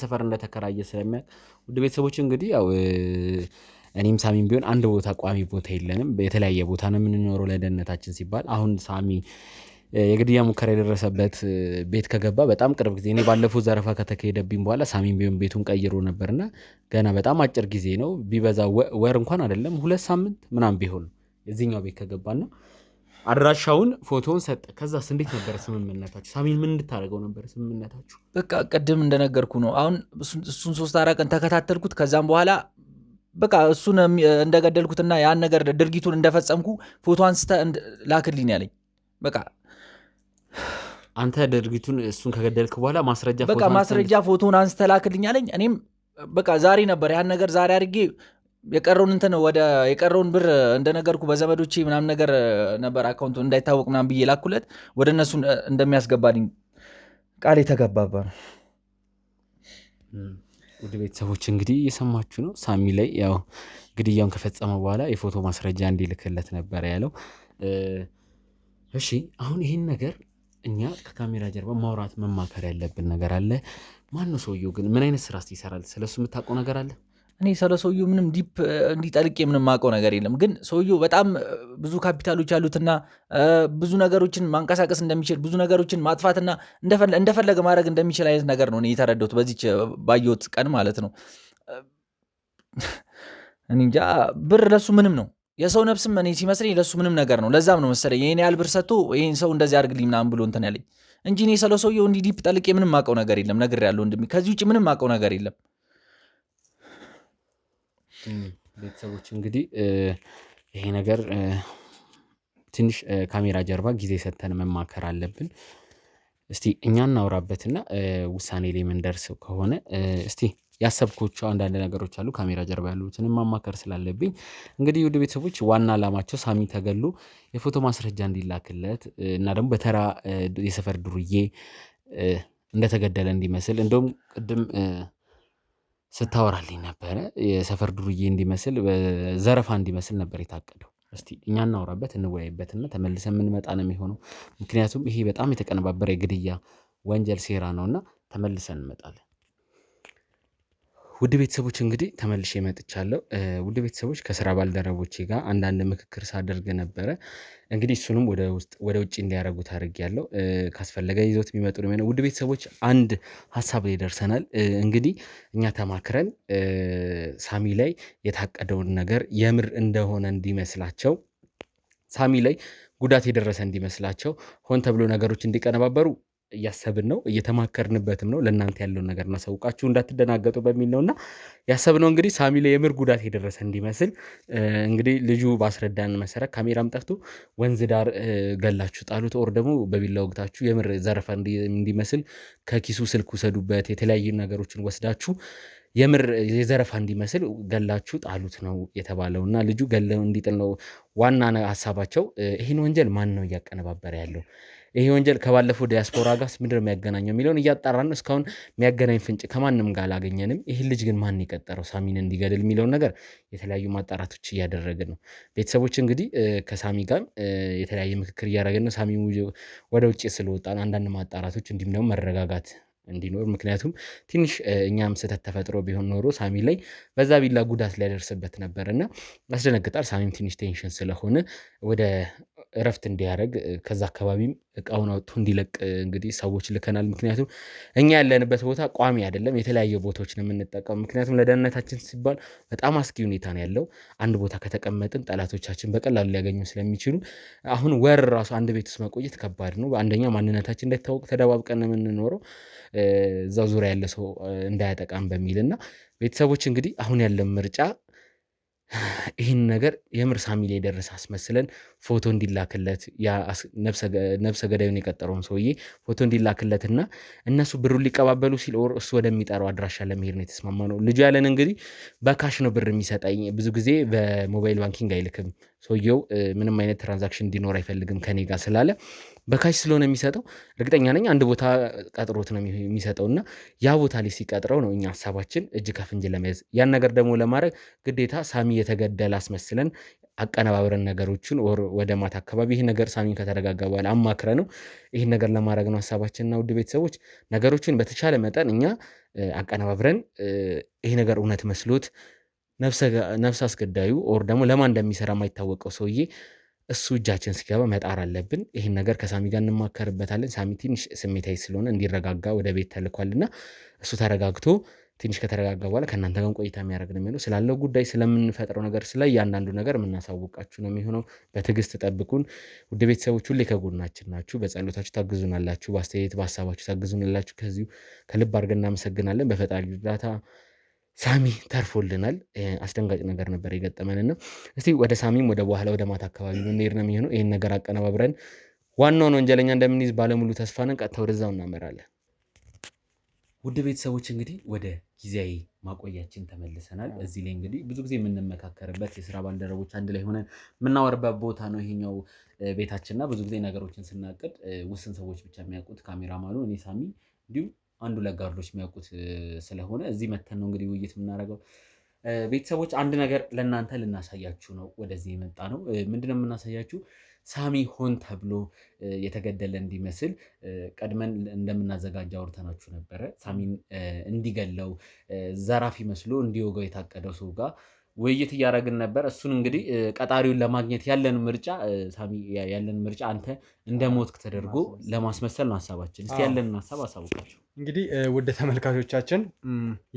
ሰፈር እንደተከራየ ስለሚያውቅ ውድ ቤተሰቦች እንግዲህ ያው እኔም ሳሚን ቢሆን አንድ ቦታ ቋሚ ቦታ የለንም፣ የተለያየ ቦታ ነው የምንኖረው ለደህንነታችን ሲባል። አሁን ሳሚ የግድያ ሙከራ የደረሰበት ቤት ከገባ በጣም ቅርብ ጊዜ፣ እኔ ባለፈው ዘረፋ ከተካሄደብኝ በኋላ ሳሚን ቢሆን ቤቱን ቀይሮ ነበርና ገና በጣም አጭር ጊዜ ነው፣ ቢበዛ ወር እንኳን አይደለም 2 ሳምንት ምናምን ቢሆን እዚህኛው ቤት ከገባና አድራሻውን ፎቶውን ሰጠ። ከዛስ እንዴት ነበር ስምምነታችሁ? ሳሚን ምን እንድታደርገው ነበር ስምምነታችሁ? በቃ ቅድም እንደነገርኩ ነው። አሁን እሱን 3-4 ቀን ተከታተልኩት። ከዛም በኋላ በቃ እሱን እንደገደልኩትና ያን ነገር ድርጊቱን እንደፈጸምኩ ፎቶ አንስተ ላክልኝ ያለኝ። በቃ አንተ ድርጊቱን እሱን ከገደልክ በኋላ ማስረጃ ፎቶን አንስተ ላክልኝ ያለኝ። እኔም በቃ ዛሬ ነበር ያን ነገር ዛሬ አድርጌ የቀረውን ብር እንደነገርኩ በዘመዶቼ ምናምን ነገር ነበር አካውንቱ እንዳይታወቅ ምናምን ብዬ ላኩለት። ወደ እነሱ እንደሚያስገባልኝ ቃል የተገባባ ነው። ውድ ቤተሰቦች እንግዲህ እየሰማችሁ ነው። ሳሚ ላይ ያው ግድያውን ከፈጸመ በኋላ የፎቶ ማስረጃ እንዲልክለት ነበር ያለው። እሺ አሁን ይህን ነገር እኛ ከካሜራ ጀርባ ማውራት መማከር ያለብን ነገር አለ። ማነው ሰውየው ግን? ምን አይነት ስራ ይሰራል? ስለሱ የምታውቀው ነገር አለ? እኔ ስለ ሰውየው ምንም ዲፕ እንዲጠልቅ ምንም ማውቀው ነገር የለም። ግን ሰውየው በጣም ብዙ ካፒታሎች ያሉትና ብዙ ነገሮችን ማንቀሳቀስ እንደሚችል፣ ብዙ ነገሮችን ማጥፋትና እንደፈለገ ማድረግ እንደሚችል አይነት ነገር ነው እኔ የተረዳሁት በዚች ባየሁት ቀን ማለት ነው። እኔ እንጃ ብር ለሱ ምንም ነው። የሰው ነፍስም እኔ ሲመስለኝ ለሱ ምንም ነገር ነው። ለዛም ነው መሰለኝ ይሄን ያህል ብር ሰጥቶ ይሄን ሰው እንደዚህ አድርግልኝ ምናምን ብሎ እንትን ያለኝ እንጂ እኔ ስለ ሰውየው እንዲህ ዲፕ ጠልቄ ምንም ማውቀው ነገር የለም። ነግሬያለሁ ወንድሜ፣ ከዚህ ውጭ ምንም ማውቀው ነገር የለም። ቤተሰቦች እንግዲህ ይሄ ነገር ትንሽ ካሜራ ጀርባ ጊዜ ሰጥተን መማከር አለብን። እስቲ እኛ እናውራበትና ውሳኔ ላይ ምንደርስ ከሆነ እስቲ ያሰብኳቸው አንዳንድ ነገሮች አሉ። ካሜራ ጀርባ ያሉትን ማማከር ስላለብኝ እንግዲህ ውድ ቤተሰቦች ዋና ዓላማቸው ሳሚ ተገሉ የፎቶ ማስረጃ እንዲላክለት እና ደግሞ በተራ የሰፈር ዱርዬ እንደተገደለ እንዲመስል፣ እንደውም ቅድም ስታወራልኝ ነበረ የሰፈር ዱርዬ እንዲመስል ዘረፋ እንዲመስል ነበር የታቀደው። እስቲ እኛ እናውራበት እንወያይበትና ተመልሰን የምንመጣ ነው የሚሆነው። ምክንያቱም ይሄ በጣም የተቀነባበረ የግድያ ወንጀል ሴራ ነውና ተመልሰን እንመጣለን። ውድ ቤተሰቦች እንግዲህ ተመልሼ መጥቻለሁ። ውድ ቤተሰቦች ከስራ ባልደረቦቼ ጋር አንዳንድ ምክክር ሳደርግ ነበረ። እንግዲህ እሱንም ወደ ውጭ እንዲያደርጉት አድርጌያለሁ። ካስፈለገ ይዞት የሚመጡ ነው። ውድ ቤተሰቦች አንድ ሀሳብ ላይ ደርሰናል። እንግዲህ እኛ ተማክረን ሳሚ ላይ የታቀደውን ነገር የምር እንደሆነ እንዲመስላቸው፣ ሳሚ ላይ ጉዳት የደረሰ እንዲመስላቸው ሆን ተብሎ ነገሮች እንዲቀነባበሩ እያሰብን ነው፣ እየተማከርንበትም ነው። ለእናንተ ያለውን ነገር እናሳውቃችሁ እንዳትደናገጡ በሚል ነውና ያሰብነው እንግዲህ ሳሚ ላይ የምር ጉዳት የደረሰ እንዲመስል። እንግዲህ ልጁ ባስረዳን መሰረት ካሜራም ጠፍቶ ወንዝ ዳር ገላችሁ ጣሉት፣ ኦር ደግሞ በቢላ ወግታችሁ የምር ዘረፋ እንዲመስል ከኪሱ ስልክ ውሰዱበት፣ የተለያዩ ነገሮችን ወስዳችሁ የምር የዘረፋ እንዲመስል ገላችሁ ጣሉት ነው የተባለው። እና ልጁ ገለው እንዲጥል ነው ዋና ሀሳባቸው። ይህን ወንጀል ማን ነው እያቀነባበረ ያለው? ይሄ ወንጀል ከባለፈው ዲያስፖራ ጋር ምንድን ነው የሚያገናኘው የሚለውን እያጣራን ነው። እስካሁን የሚያገናኝ ፍንጭ ከማንም ጋር አላገኘንም። ይህ ልጅ ግን ማን የቀጠረው ሳሚን እንዲገድል የሚለውን ነገር የተለያዩ ማጣራቶች እያደረግን ነው። ቤተሰቦች እንግዲህ ከሳሚ ጋር የተለያየ ምክክር እያደረግን ነው። ሳሚ ወደ ውጭ ስለወጣ ነው። አንዳንድ ማጣራቶች እንዲሁም ደግሞ መረጋጋት እንዲኖር ምክንያቱም ትንሽ እኛም ስህተት ተፈጥሮ ቢሆን ኖሮ ሳሚ ላይ በዛ ቢላ ጉዳት ሊያደርስበት ነበር እና ያስደነግጣል። ሳሚም ትንሽ ቴንሽን ስለሆነ ወደ እረፍት እንዲያደርግ ከዛ አካባቢም እቃውን አውጥቶ እንዲለቅ እንግዲህ ሰዎች ልከናል። ምክንያቱም እኛ ያለንበት ቦታ ቋሚ አይደለም፣ የተለያየ ቦታዎች ነው የምንጠቀሙ። ምክንያቱም ለደህንነታችን ሲባል በጣም አስጊ ሁኔታ ነው ያለው። አንድ ቦታ ከተቀመጥን ጠላቶቻችን በቀላሉ ሊያገኙ ስለሚችሉ አሁን ወር ራሱ አንድ ቤት ውስጥ መቆየት ከባድ ነው። አንደኛ ማንነታችን እንዳይታወቅ ተደባብቀን ነው የምንኖረው እዛው ዙሪያ ያለ ሰው እንዳያጠቃም በሚል እና ቤተሰቦች እንግዲህ አሁን ያለን ምርጫ ይህን ነገር የምር ሳሚ ላይ የደረሰ አስመስለን ፎቶ እንዲላክለት ነፍሰ ገዳዩን የቀጠረውን ሰውዬ ፎቶ እንዲላክለትና እነሱ ብሩን ሊቀባበሉ ሲል እሱ ወደሚጠራው አድራሻ ለመሄድ ነው የተስማማ ነው። ልጁ ያለን እንግዲህ በካሽ ነው ብር የሚሰጠኝ፣ ብዙ ጊዜ በሞባይል ባንኪንግ አይልክም። ሰውየው ምንም አይነት ትራንዛክሽን እንዲኖር አይፈልግም ከኔ ጋር ስላለ በካሽ ስለሆነ የሚሰጠው እርግጠኛ ነኝ አንድ ቦታ ቀጥሮት ነው የሚሰጠው እና ያ ቦታ ላይ ሲቀጥረው ነው እኛ ሀሳባችን እጅ ከፍንጅ ለመያዝ ያን ነገር ደግሞ ለማድረግ ግዴታ ሳሚ የተገደለ አስመስለን አቀነባብረን ነገሮችን ወደ ማታ አካባቢ ይህ ነገር ሳሚን ከተረጋጋ በኋላ አማክረ ነው ይህን ነገር ለማድረግ ነው ሀሳባችንና ውድ ቤተሰቦች ነገሮችን በተቻለ መጠን እኛ አቀነባብረን ይህ ነገር እውነት መስሎት ነፍስ አስገዳዩ ኦር ደግሞ ለማን እንደሚሰራ የማይታወቀው ሰውዬ እሱ እጃችን ሲገባ መጣር አለብን። ይህን ነገር ከሳሚ ጋር እንማከርበታለን። ሳሚ ትንሽ ስሜታዊ ስለሆነ እንዲረጋጋ ወደ ቤት ተልኳልና እሱ ተረጋግቶ ትንሽ ከተረጋጋ በኋላ ከእናንተ ጋር ቆይታ የሚያደርግ ነው የሚሆነው። ስላለው ጉዳይ ስለምንፈጥረው ነገር ስለ እያንዳንዱ ነገር የምናሳውቃችሁ ነው የሚሆነው። በትዕግስት ጠብቁን። ውድ ቤተሰቦች ሁሌ ከጎናችን ናችሁ። በጸሎታችሁ ታግዙናላችሁ፣ በአስተያየት በሀሳባችሁ ታግዙናላችሁ። ከዚሁ ከልብ አድርገን እናመሰግናለን። በፈጣሪ እርዳታ ሳሚ ተርፎልናል። አስደንጋጭ ነገር ነበር የገጠመንና እስቲ ወደ ሳሚም ወደ በኋላ ወደ ማታ አካባቢ ምንሄድ ነው የሚሆነው። ይህን ነገር አቀነባብረን ዋናውን ወንጀለኛ እንደምንይዝ ባለሙሉ ተስፋ ነን። ቀጥታ ወደዛው እናመራለን። ውድ ቤተሰቦች እንግዲህ ወደ ጊዜያዊ ማቆያችን ተመልሰናል። እዚህ ላይ እንግዲህ ብዙ ጊዜ የምንመካከርበት የስራ ባልደረቦች አንድ ላይ ሆነን የምናወርበት ቦታ ነው ይሄኛው ቤታችንና ብዙ ጊዜ ነገሮችን ስናቅድ ውስን ሰዎች ብቻ የሚያውቁት ካሜራማኑ፣ እኔ፣ ሳሚ እንዲሁም አንዱ ለጋርዶች የሚያውቁት ስለሆነ እዚህ መተን ነው እንግዲህ ውይይት የምናደርገው። ቤተሰቦች አንድ ነገር ለእናንተ ልናሳያችሁ ነው ወደዚህ የመጣ ነው። ምንድነው የምናሳያችሁ? ሳሚ ሆን ተብሎ የተገደለ እንዲመስል ቀድመን እንደምናዘጋጅ አውርተናችሁ ነበረ። ሳሚን እንዲገለው ዘራፊ መስሎ እንዲወጋው የታቀደው ሰው ጋር ውይይት እያደረግን ነበር። እሱን እንግዲህ ቀጣሪውን ለማግኘት ያለን ምርጫ አንተ እንደ ሞትክ ተደርጎ ለማስመሰል ነው ሀሳባችን። እስቲ ያለንን ሀሳብ አሳውቃቸው። እንግዲህ ውድ ተመልካቾቻችን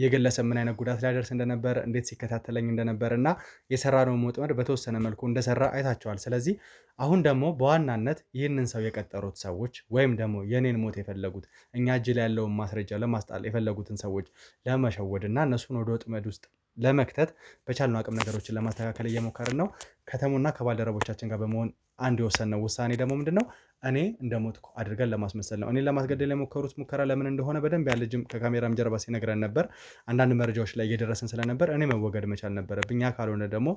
የግለሰብ ምን አይነት ጉዳት ሊያደርስ እንደነበር፣ እንዴት ሲከታተለኝ እንደነበር እና የሰራነው ወጥመድ በተወሰነ መልኩ እንደሰራ አይታቸዋል። ስለዚህ አሁን ደግሞ በዋናነት ይህንን ሰው የቀጠሩት ሰዎች ወይም ደግሞ የኔን ሞት የፈለጉት እኛ እጅ ላይ ያለውን ማስረጃ ለማስጣል የፈለጉትን ሰዎች ለመሸወድ እና እነሱን ወደ ወጥመድ ውስጥ ለመክተት በቻልነው አቅም ነገሮችን ለማስተካከል እየሞከርን ነው። ከተሙና ከባልደረቦቻችን ጋር በመሆን አንድ የወሰንነው ውሳኔ ደግሞ ምንድን ነው? እኔ እንደሞትኩ አድርገን ለማስመሰል ነው። እኔን ለማስገደል የሞከሩት ሙከራ ለምን እንደሆነ በደንብ ያለጅም ከካሜራም ጀርባ ሲነግረን ነበር። አንዳንድ መረጃዎች ላይ እየደረስን ስለነበር እኔ መወገድ መቻል ነበረብኝ። ያ ካልሆነ ደግሞ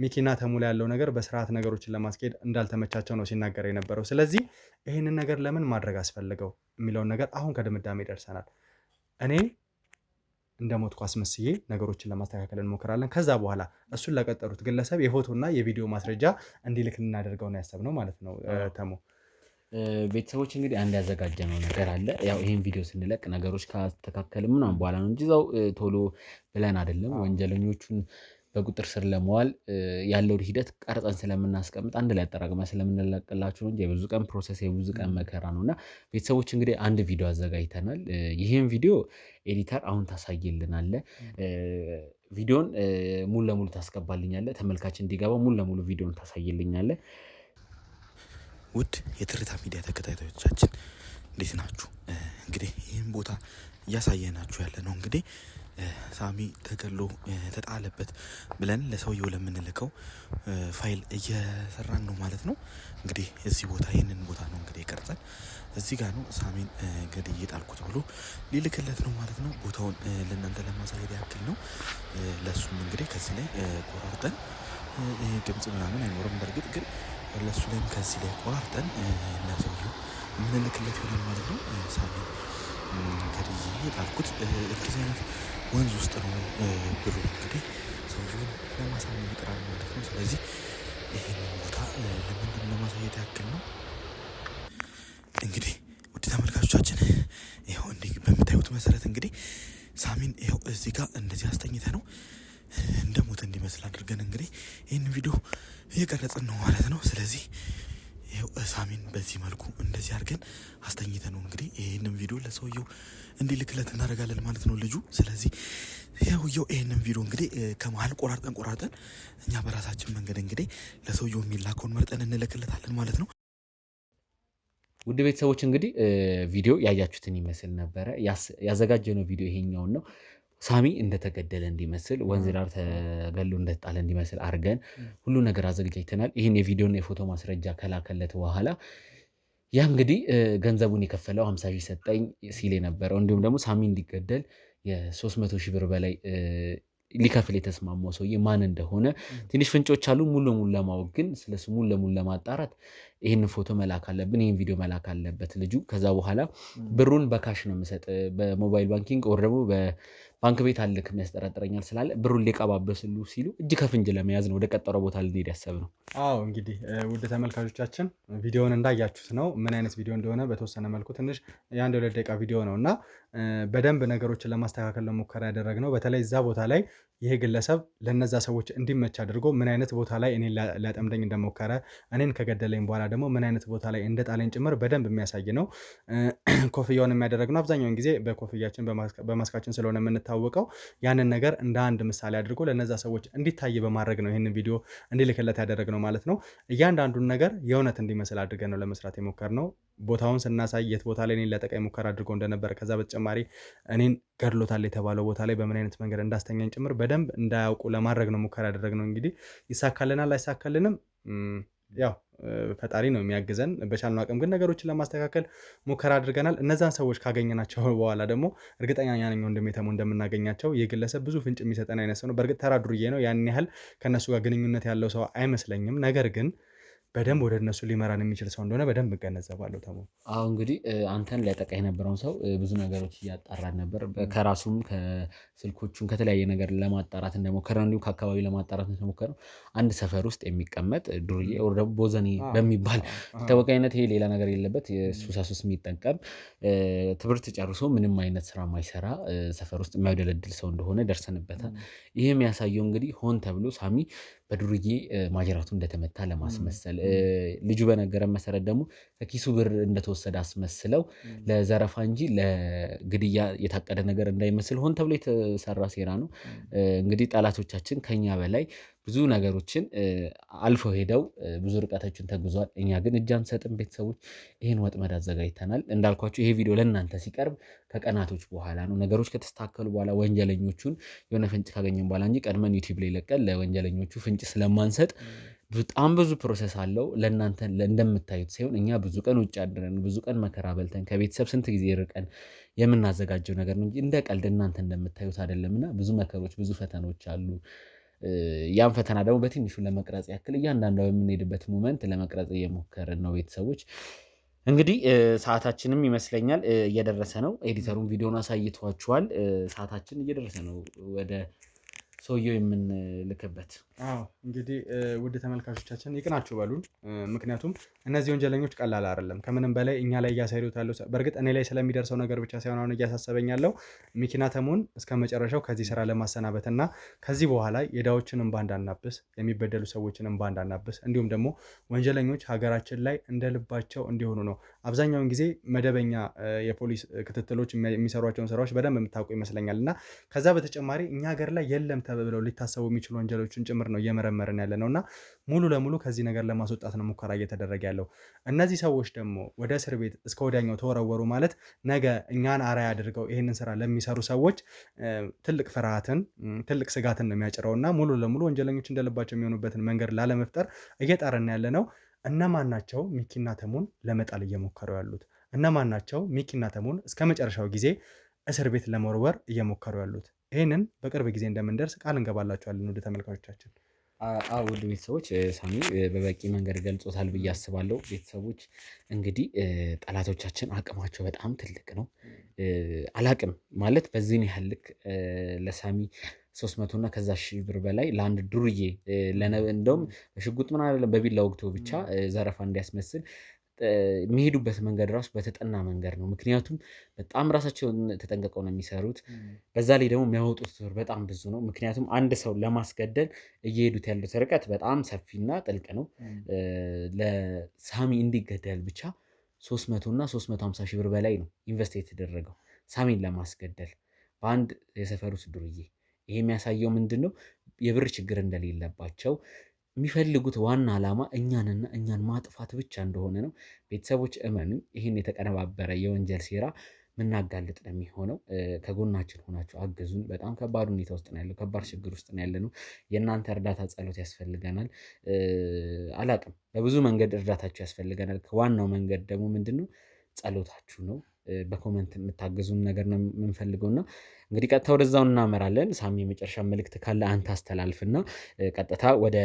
ሚኪና ተሙ ላይ ያለው ነገር በስርዓት ነገሮችን ለማስኬድ እንዳልተመቻቸው ነው ሲናገር የነበረው። ስለዚህ ይህንን ነገር ለምን ማድረግ አስፈልገው የሚለውን ነገር አሁን ከድምዳሜ ደርሰናል። እኔ እንደሞትኩ አስመስዬ ነገሮችን ለማስተካከል እንሞክራለን። ከዛ በኋላ እሱን ለቀጠሩት ግለሰብ የፎቶና የቪዲዮ ማስረጃ እንዲልክ ልናደርገው ነው ያሰብነው ማለት ነው። ተሙ ቤተሰቦች እንግዲህ አንድ ያዘጋጀነው ነገር አለ። ያው ይህን ቪዲዮ ስንለቅ ነገሮች ካስተካከል ምናምን በኋላ ነው እንጂ እዛው ቶሎ ብለን አይደለም። ወንጀለኞቹን በቁጥር ስር ለመዋል ያለውን ሂደት ቀርጸን ስለምናስቀምጥ አንድ ላይ አጠራቅመን ስለምንለቅላችሁ እንጂ የብዙ ቀን ፕሮሰስ የብዙ ቀን መከራ ነው እና ቤተሰቦች እንግዲህ አንድ ቪዲዮ አዘጋጅተናል። ይህን ቪዲዮ ኤዲተር አሁን ታሳይልናለ። ቪዲዮን ሙሉ ለሙሉ ታስገባልኛለ። ተመልካች እንዲገባ ሙሉ ለሙሉ ቪዲዮን ታሳይልኛለ። ውድ የትርታ ሚዲያ ተከታታዮቻችን እንዴት ናችሁ? እንግዲህ ይህን ቦታ እያሳየናችሁ ያለ ነው እንግዲህ ሳሚ ተገሎ ተጣለበት ብለን ለሰውየው ለምንልከው ፋይል እየሰራን ነው ማለት ነው። እንግዲህ እዚህ ቦታ ይህንን ቦታ ነው እንግዲህ ቀርጸን እዚህ ጋር ነው ሳሚን ገድዬ ጣልኩት ብሎ ሊልክለት ነው ማለት ነው። ቦታውን ለእናንተ ለማሳየት ያክል ነው። ለሱም እንግዲህ ከዚህ ላይ ቆራርጠን ድምጽ ምናምን አይኖርም። በእርግጥ ግን ለሱ ላይም ከዚህ ላይ ቆራርጠን ለሰውየው የምንልክለት ይሆናል ማለት ነው። ሳሚን ገድዬ ጣልኩት እንደዚህ አይነት ወንዝ ውስጥ ነው ብሎ እንግዲህ ሰውየውን ለማሳመን ይጥራል ማለት ነው። ስለዚህ ይህንን ቦታ ለምንድን ለማሳየት ያክል ነው። እንግዲህ ውድ ተመልካቾቻችን ይኸው እንዲህ በምታዩት መሰረት እንግዲህ ሳሚን ይኸው እዚህ ጋር እንደዚህ አስተኝተ ነው እንደ ሞት እንዲመስል አድርገን እንግዲህ ይህን ቪዲዮ እየቀረጽን ነው ማለት ነው። ስለዚህ ይኸው ሳሚን በዚህ መልኩ እንደዚህ አድርገን አስተኝተ ነው እንግዲህ ይህንን ቪዲዮ ለሰውየው እንዲልክለት እናደርጋለን ማለት ነው ልጁ። ስለዚህ ይኸው ይህንን ቪዲዮ እንግዲህ ከመሀል ቆራርጠን እኛ በራሳችን መንገድ እንግዲህ ለሰውየው የሚላከውን መርጠን እንልክለታለን ማለት ነው። ውድ ቤተሰቦች እንግዲህ ቪዲዮ ያያችሁትን ይመስል ነበረ። ያዘጋጀነው ቪዲዮ ይሄኛውን ነው። ሳሚ እንደተገደለ እንዲመስል ወንዝ ዳር ተገሎ እንደተጣለ እንዲመስል አድርገን ሁሉ ነገር አዘጋጅተናል። ይህን የቪዲዮና የፎቶ ማስረጃ ከላከለት በኋላ ያ እንግዲህ ገንዘቡን የከፈለው 50 ሺህ ሰጠኝ ሲል የነበረው እንዲሁም ደግሞ ሳሚ እንዲገደል የ300 ሺህ ብር በላይ ሊከፍል የተስማማው ሰውዬ ማን እንደሆነ ትንሽ ፍንጮች አሉ። ሙሉ ለሙሉ ለማወቅ ግን ስለሱ ሙሉ ለሙሉ ለማጣራት ይህንን ፎቶ መላክ አለብን፣ ይህን ቪዲዮ መላክ አለበት ልጁ። ከዛ በኋላ ብሩን በካሽ ነው የምሰጥ በሞባይል ባንኪንግ ወር ደግሞ በባንክ ቤት አልክም ያስጠረጥረኛል ስላለ ብሩን ሊቀባበስሉ ሲሉ እጅ ከፍንጅ ለመያዝ ነው ወደ ቀጠረው ቦታ ልንሄድ ያሰብነው። አዎ እንግዲህ ውድ ተመልካቾቻችን ቪዲዮውን እንዳያችሁት ነው። ምን አይነት ቪዲዮ እንደሆነ በተወሰነ መልኩ ትንሽ የአንድ 2 ደቂቃ ቪዲዮ ነው እና በደንብ ነገሮችን ለማስተካከል ለሙከራ ያደረግነው በተለይ እዛ ቦታ ላይ ይሄ ግለሰብ ለነዛ ሰዎች እንዲመች አድርጎ ምን አይነት ቦታ ላይ እኔን ሊያጠምደኝ እንደሞከረ እኔን ከገደለኝ በኋላ ደግሞ ምን አይነት ቦታ ላይ እንደጣለኝ ጭምር በደንብ የሚያሳይ ነው። ኮፍያውን የሚያደረግነው አብዛኛውን ጊዜ በኮፍያችን በማስካችን ስለሆነ የምንታወቀው ያንን ነገር እንደ አንድ ምሳሌ አድርጎ ለነዛ ሰዎች እንዲታይ በማድረግ ነው ይህንን ቪዲዮ እንዲልክለት ያደረግነው ማለት ነው። እያንዳንዱን ነገር የእውነት እንዲመስል አድርገን ነው ለመስራት የሞከርነው። ቦታውን ስናሳይ የት ቦታ ላይ እኔን ሊያጠቃኝ ሙከራ አድርጎ እንደነበረ ከዛ በተጨማሪ እኔን ገድሎታል የተባለው ቦታ ላይ በምን አይነት መንገድ እንዳስተኛኝ ጭምር በደንብ እንዳያውቁ ለማድረግ ነው ሙከራ ያደረግነው። እንግዲህ ይሳካልናል አይሳካልንም ያው ፈጣሪ ነው የሚያግዘን። በቻልነው አቅም ግን ነገሮችን ለማስተካከል ሙከራ አድርገናል። እነዛን ሰዎች ካገኘናቸው በኋላ ደግሞ እርግጠኛ ነኝ ወንድሜ ተሙ እንደምናገኛቸው። የግለሰብ ብዙ ፍንጭ የሚሰጠን አይነት ሰው ነው። በእርግጥ ተራ ዱርዬ ነው። ያን ያህል ከነሱ ጋር ግንኙነት ያለው ሰው አይመስለኝም። ነገር ግን በደንብ ወደ እነሱ ሊመራን የሚችል ሰው እንደሆነ በደንብ እገነዘባለሁ። ተሙ አሁን እንግዲህ አንተን ሊያጠቃ የነበረውን ሰው ብዙ ነገሮች እያጣራን ነበር። ከራሱም ከስልኮቹም ከተለያየ ነገር ለማጣራት እንደሞከረ እንዲሁ ከአካባቢ ለማጣራት እንደሞከረው አንድ ሰፈር ውስጥ የሚቀመጥ ዱርዬ ወር ደግሞ ቦዘኔ በሚባል ታወቀ አይነት ይሄ ሌላ ነገር የለበት የሱሳሱስ የሚጠቀም ትምህርት ጨርሶ ምንም አይነት ስራ ማይሰራ ሰፈር ውስጥ የሚያውደለድል ሰው እንደሆነ ደርሰንበታል። ይሄ የሚያሳየው እንግዲህ ሆን ተብሎ ሳሚ በዱርዬ ማጀራቱ እንደተመታ ለማስመሰል ልጁ በነገረን መሰረት ደግሞ ከኪሱ ብር እንደተወሰደ አስመስለው ለዘረፋ እንጂ ለግድያ የታቀደ ነገር እንዳይመስል ሆን ተብሎ የተሰራ ሴራ ነው። እንግዲህ ጠላቶቻችን ከኛ በላይ ብዙ ነገሮችን አልፈው ሄደው ብዙ ርቀቶችን ተጉዟል። እኛ ግን እጅ አንሰጥም። ቤተሰቦች ይህን ወጥመድ አዘጋጅተናል። እንዳልኳችሁ ይሄ ቪዲዮ ለእናንተ ሲቀርብ ከቀናቶች በኋላ ነው። ነገሮች ከተስተካከሉ በኋላ ወንጀለኞቹን የሆነ ፍንጭ ካገኘን በኋላ እንጂ ቀድመን ዩቲዩብ ላይ ለቀን ለወንጀለኞቹ ፍንጭ ስለማንሰጥ በጣም ብዙ ፕሮሰስ አለው። ለእናንተ እንደምታዩት ሳይሆን እኛ ብዙ ቀን ውጭ አድረን ብዙ ቀን መከራ በልተን ከቤተሰብ ስንት ጊዜ ርቀን የምናዘጋጀው ነገር ነው እንጂ እንደ ቀልድ እናንተ እንደምታዩት አይደለምና ብዙ መከሮች ብዙ ፈተናዎች አሉ። ያን ፈተና ደግሞ በትንሹ ለመቅረጽ ያክል እያንዳንዱ የምንሄድበት ሞመንት ለመቅረጽ እየሞከርን ነው። ቤተሰቦች እንግዲህ ሰዓታችንም ይመስለኛል እየደረሰ ነው። ኤዲተሩን ቪዲዮን አሳይቷችኋል። ሰዓታችን እየደረሰ ነው ወደ ሰውየው የምንልክበት። እንግዲህ ውድ ተመልካቾቻችን ይቅናችሁ በሉን። ምክንያቱም እነዚህ ወንጀለኞች ቀላል አይደለም። ከምንም በላይ እኛ ላይ እያሳይሉት ያለው በእርግጥ እኔ ላይ ስለሚደርሰው ነገር ብቻ ሳይሆን አሁን እያሳሰበኝ ያለው ሚኪና ተሙን እስከ መጨረሻው ከዚህ ስራ ለማሰናበትና ከዚህ በኋላ የዳዎችን እንባ እንዳናብስ፣ የሚበደሉ ሰዎችን እንባ እንዳናብስ፣ እንዲሁም ደግሞ ወንጀለኞች ሀገራችን ላይ እንደ ልባቸው እንዲሆኑ ነው። አብዛኛውን ጊዜ መደበኛ የፖሊስ ክትትሎች የሚሰሯቸውን ስራዎች በደንብ የምታውቁ ይመስለኛል እና ከዛ በተጨማሪ እኛ ሀገር ላይ የለም ተብለው ሊታሰቡ የሚችሉ ወንጀሎችን ጭምር ነው እየመረመርን ያለ ነው እና ሙሉ ለሙሉ ከዚህ ነገር ለማስወጣት ነው ሙከራ እየተደረገ ያለው። እነዚህ ሰዎች ደግሞ ወደ እስር ቤት እስከ ወዲያኛው ተወረወሩ ማለት ነገ እኛን አርአያ አድርገው ይህንን ስራ ለሚሰሩ ሰዎች ትልቅ ፍርሃትን ትልቅ ስጋትን ነው የሚያጭረው እና ሙሉ ለሙሉ ወንጀለኞች እንደልባቸው የሚሆኑበትን መንገድ ላለመፍጠር እየጣርን ያለ ነው። እነማን ናቸው ሚኪና ተሙን ለመጣል እየሞከሩ ያሉት? እነማን ናቸው ሚኪና ተሙን እስከ መጨረሻው ጊዜ እስር ቤት ለመወርወር እየሞከሩ ያሉት? ይህንን በቅርብ ጊዜ እንደምንደርስ ቃል እንገባላችኋለን ውድ ተመልካቾቻችን። ውድ ቤተሰቦች ሳሚ በበቂ መንገድ ገልጾታል ብዬ አስባለሁ። ቤተሰቦች እንግዲህ ጠላቶቻችን አቅማቸው በጣም ትልቅ ነው። አላቅም ማለት በዚህን ያህል ልክ ለሳሚ 300 እና ከዛ ሺህ ብር በላይ ለአንድ ዱርዬ እንደውም በሽጉጥ ምን አይደለም በቢላ ወግቶ ብቻ ዘረፋ እንዲያስመስል የሚሄዱበት መንገድ ራሱ በተጠና መንገድ ነው። ምክንያቱም በጣም ራሳቸውን ተጠንቀቀው ነው የሚሰሩት። በዛ ላይ ደግሞ የሚያወጡት ብር በጣም ብዙ ነው። ምክንያቱም አንድ ሰው ለማስገደል እየሄዱት ያሉት ርቀት በጣም ሰፊና ጥልቅ ነው። ለሳሚ እንዲገደል ብቻ 300 እና 350 ሺህ ብር በላይ ነው ኢንቨስት የተደረገው ሳሚን ለማስገደል በአንድ የሰፈሩት ዱርዬ። ይሄ የሚያሳየው ምንድን ነው? የብር ችግር እንደሌለባቸው የሚፈልጉት ዋና ዓላማ እኛንና እኛን ማጥፋት ብቻ እንደሆነ ነው። ቤተሰቦች እመኑ፣ ይህን የተቀነባበረ የወንጀል ሴራ ምናጋልጥ ነው የሚሆነው። ከጎናችን ሆናችሁ አግዙን። በጣም ከባድ ሁኔታ ውስጥ ነው ያለው፣ ከባድ ችግር ውስጥ ነው ያለነው። የእናንተ እርዳታ ጸሎት ያስፈልገናል። አላቅም በብዙ መንገድ እርዳታችሁ ያስፈልገናል። ከዋናው መንገድ ደግሞ ምንድነው? ጸሎታችሁ ነው። በኮመንት የምታግዙን ነገር ነው የምንፈልገውና እንግዲህ ቀጥታ ወደዛው እናመራለን። ሳሚ የመጨረሻ መልእክት ካለ አንተ አስተላልፍና ቀጥታ ወደ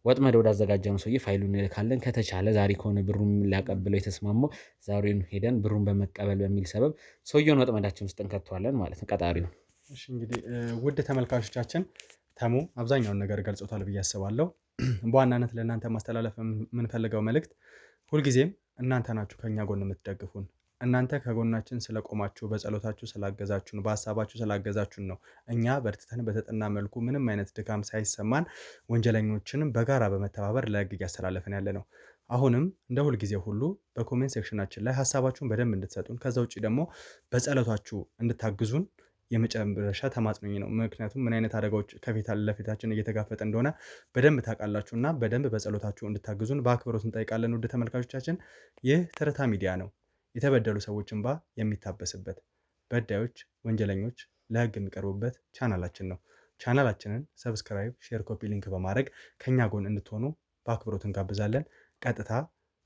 ወጥመድ ወዳዘጋጀነው ሰውዬ ፋይሉን እንልካለን። ከተቻለ ዛሬ ከሆነ ብሩን ሊያቀብለው የተስማማው ዛሬውን ሄደን ብሩን በመቀበል በሚል ሰበብ ሰውየውን ወጥመዳችን ውስጥ እንከተዋለን ማለት ነው። ቀጣሪ ነው። እሺ እንግዲህ ውድ ተመልካቾቻችን ተሙ አብዛኛውን ነገር ገልጾታል ብዬ አስባለሁ። በዋናነት ለእናንተ ማስተላለፍ የምንፈልገው መልእክት ሁልጊዜም እናንተ ናችሁ ከኛ ጎን የምትደግፉን። እናንተ ከጎናችን ስለቆማችሁ፣ በጸሎታችሁ ስላገዛችሁን፣ በሀሳባችሁ ስላገዛችሁን ነው እኛ በርትተን በተጠና መልኩ ምንም አይነት ድካም ሳይሰማን ወንጀለኞችንም በጋራ በመተባበር ለህግ እያስተላለፍን ያለ ነው። አሁንም እንደ ሁልጊዜ ሁሉ በኮሜንት ሴክሽናችን ላይ ሀሳባችሁን በደንብ እንድትሰጡን፣ ከዛ ውጭ ደግሞ በጸሎታችሁ እንድታግዙን የመጨረሻ ተማጽኖኝ ነው። ምክንያቱም ምን አይነት አደጋዎች ከፊት ለፊታችን እየተጋፈጠ እንደሆነ በደንብ ታውቃላችሁና በደንብ በጸሎታችሁ እንድታግዙን በአክብሮት እንጠይቃለን። ውድ ተመልካቾቻችን ይህ ትርታ ሚዲያ ነው። የተበደሉ ሰዎች እንባ የሚታበስበት፣ በዳዮች ወንጀለኞች ለህግ የሚቀርቡበት ቻናላችን ነው። ቻናላችንን ሰብስክራይብ፣ ሼር፣ ኮፒ ሊንክ በማድረግ ከኛ ጎን እንድትሆኑ በአክብሮት እንጋብዛለን። ቀጥታ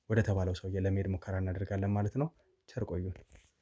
ወደ ተባለው ሰውዬ ለመሄድ ሙከራ እናደርጋለን ማለት ነው። ቸር ቆዩን።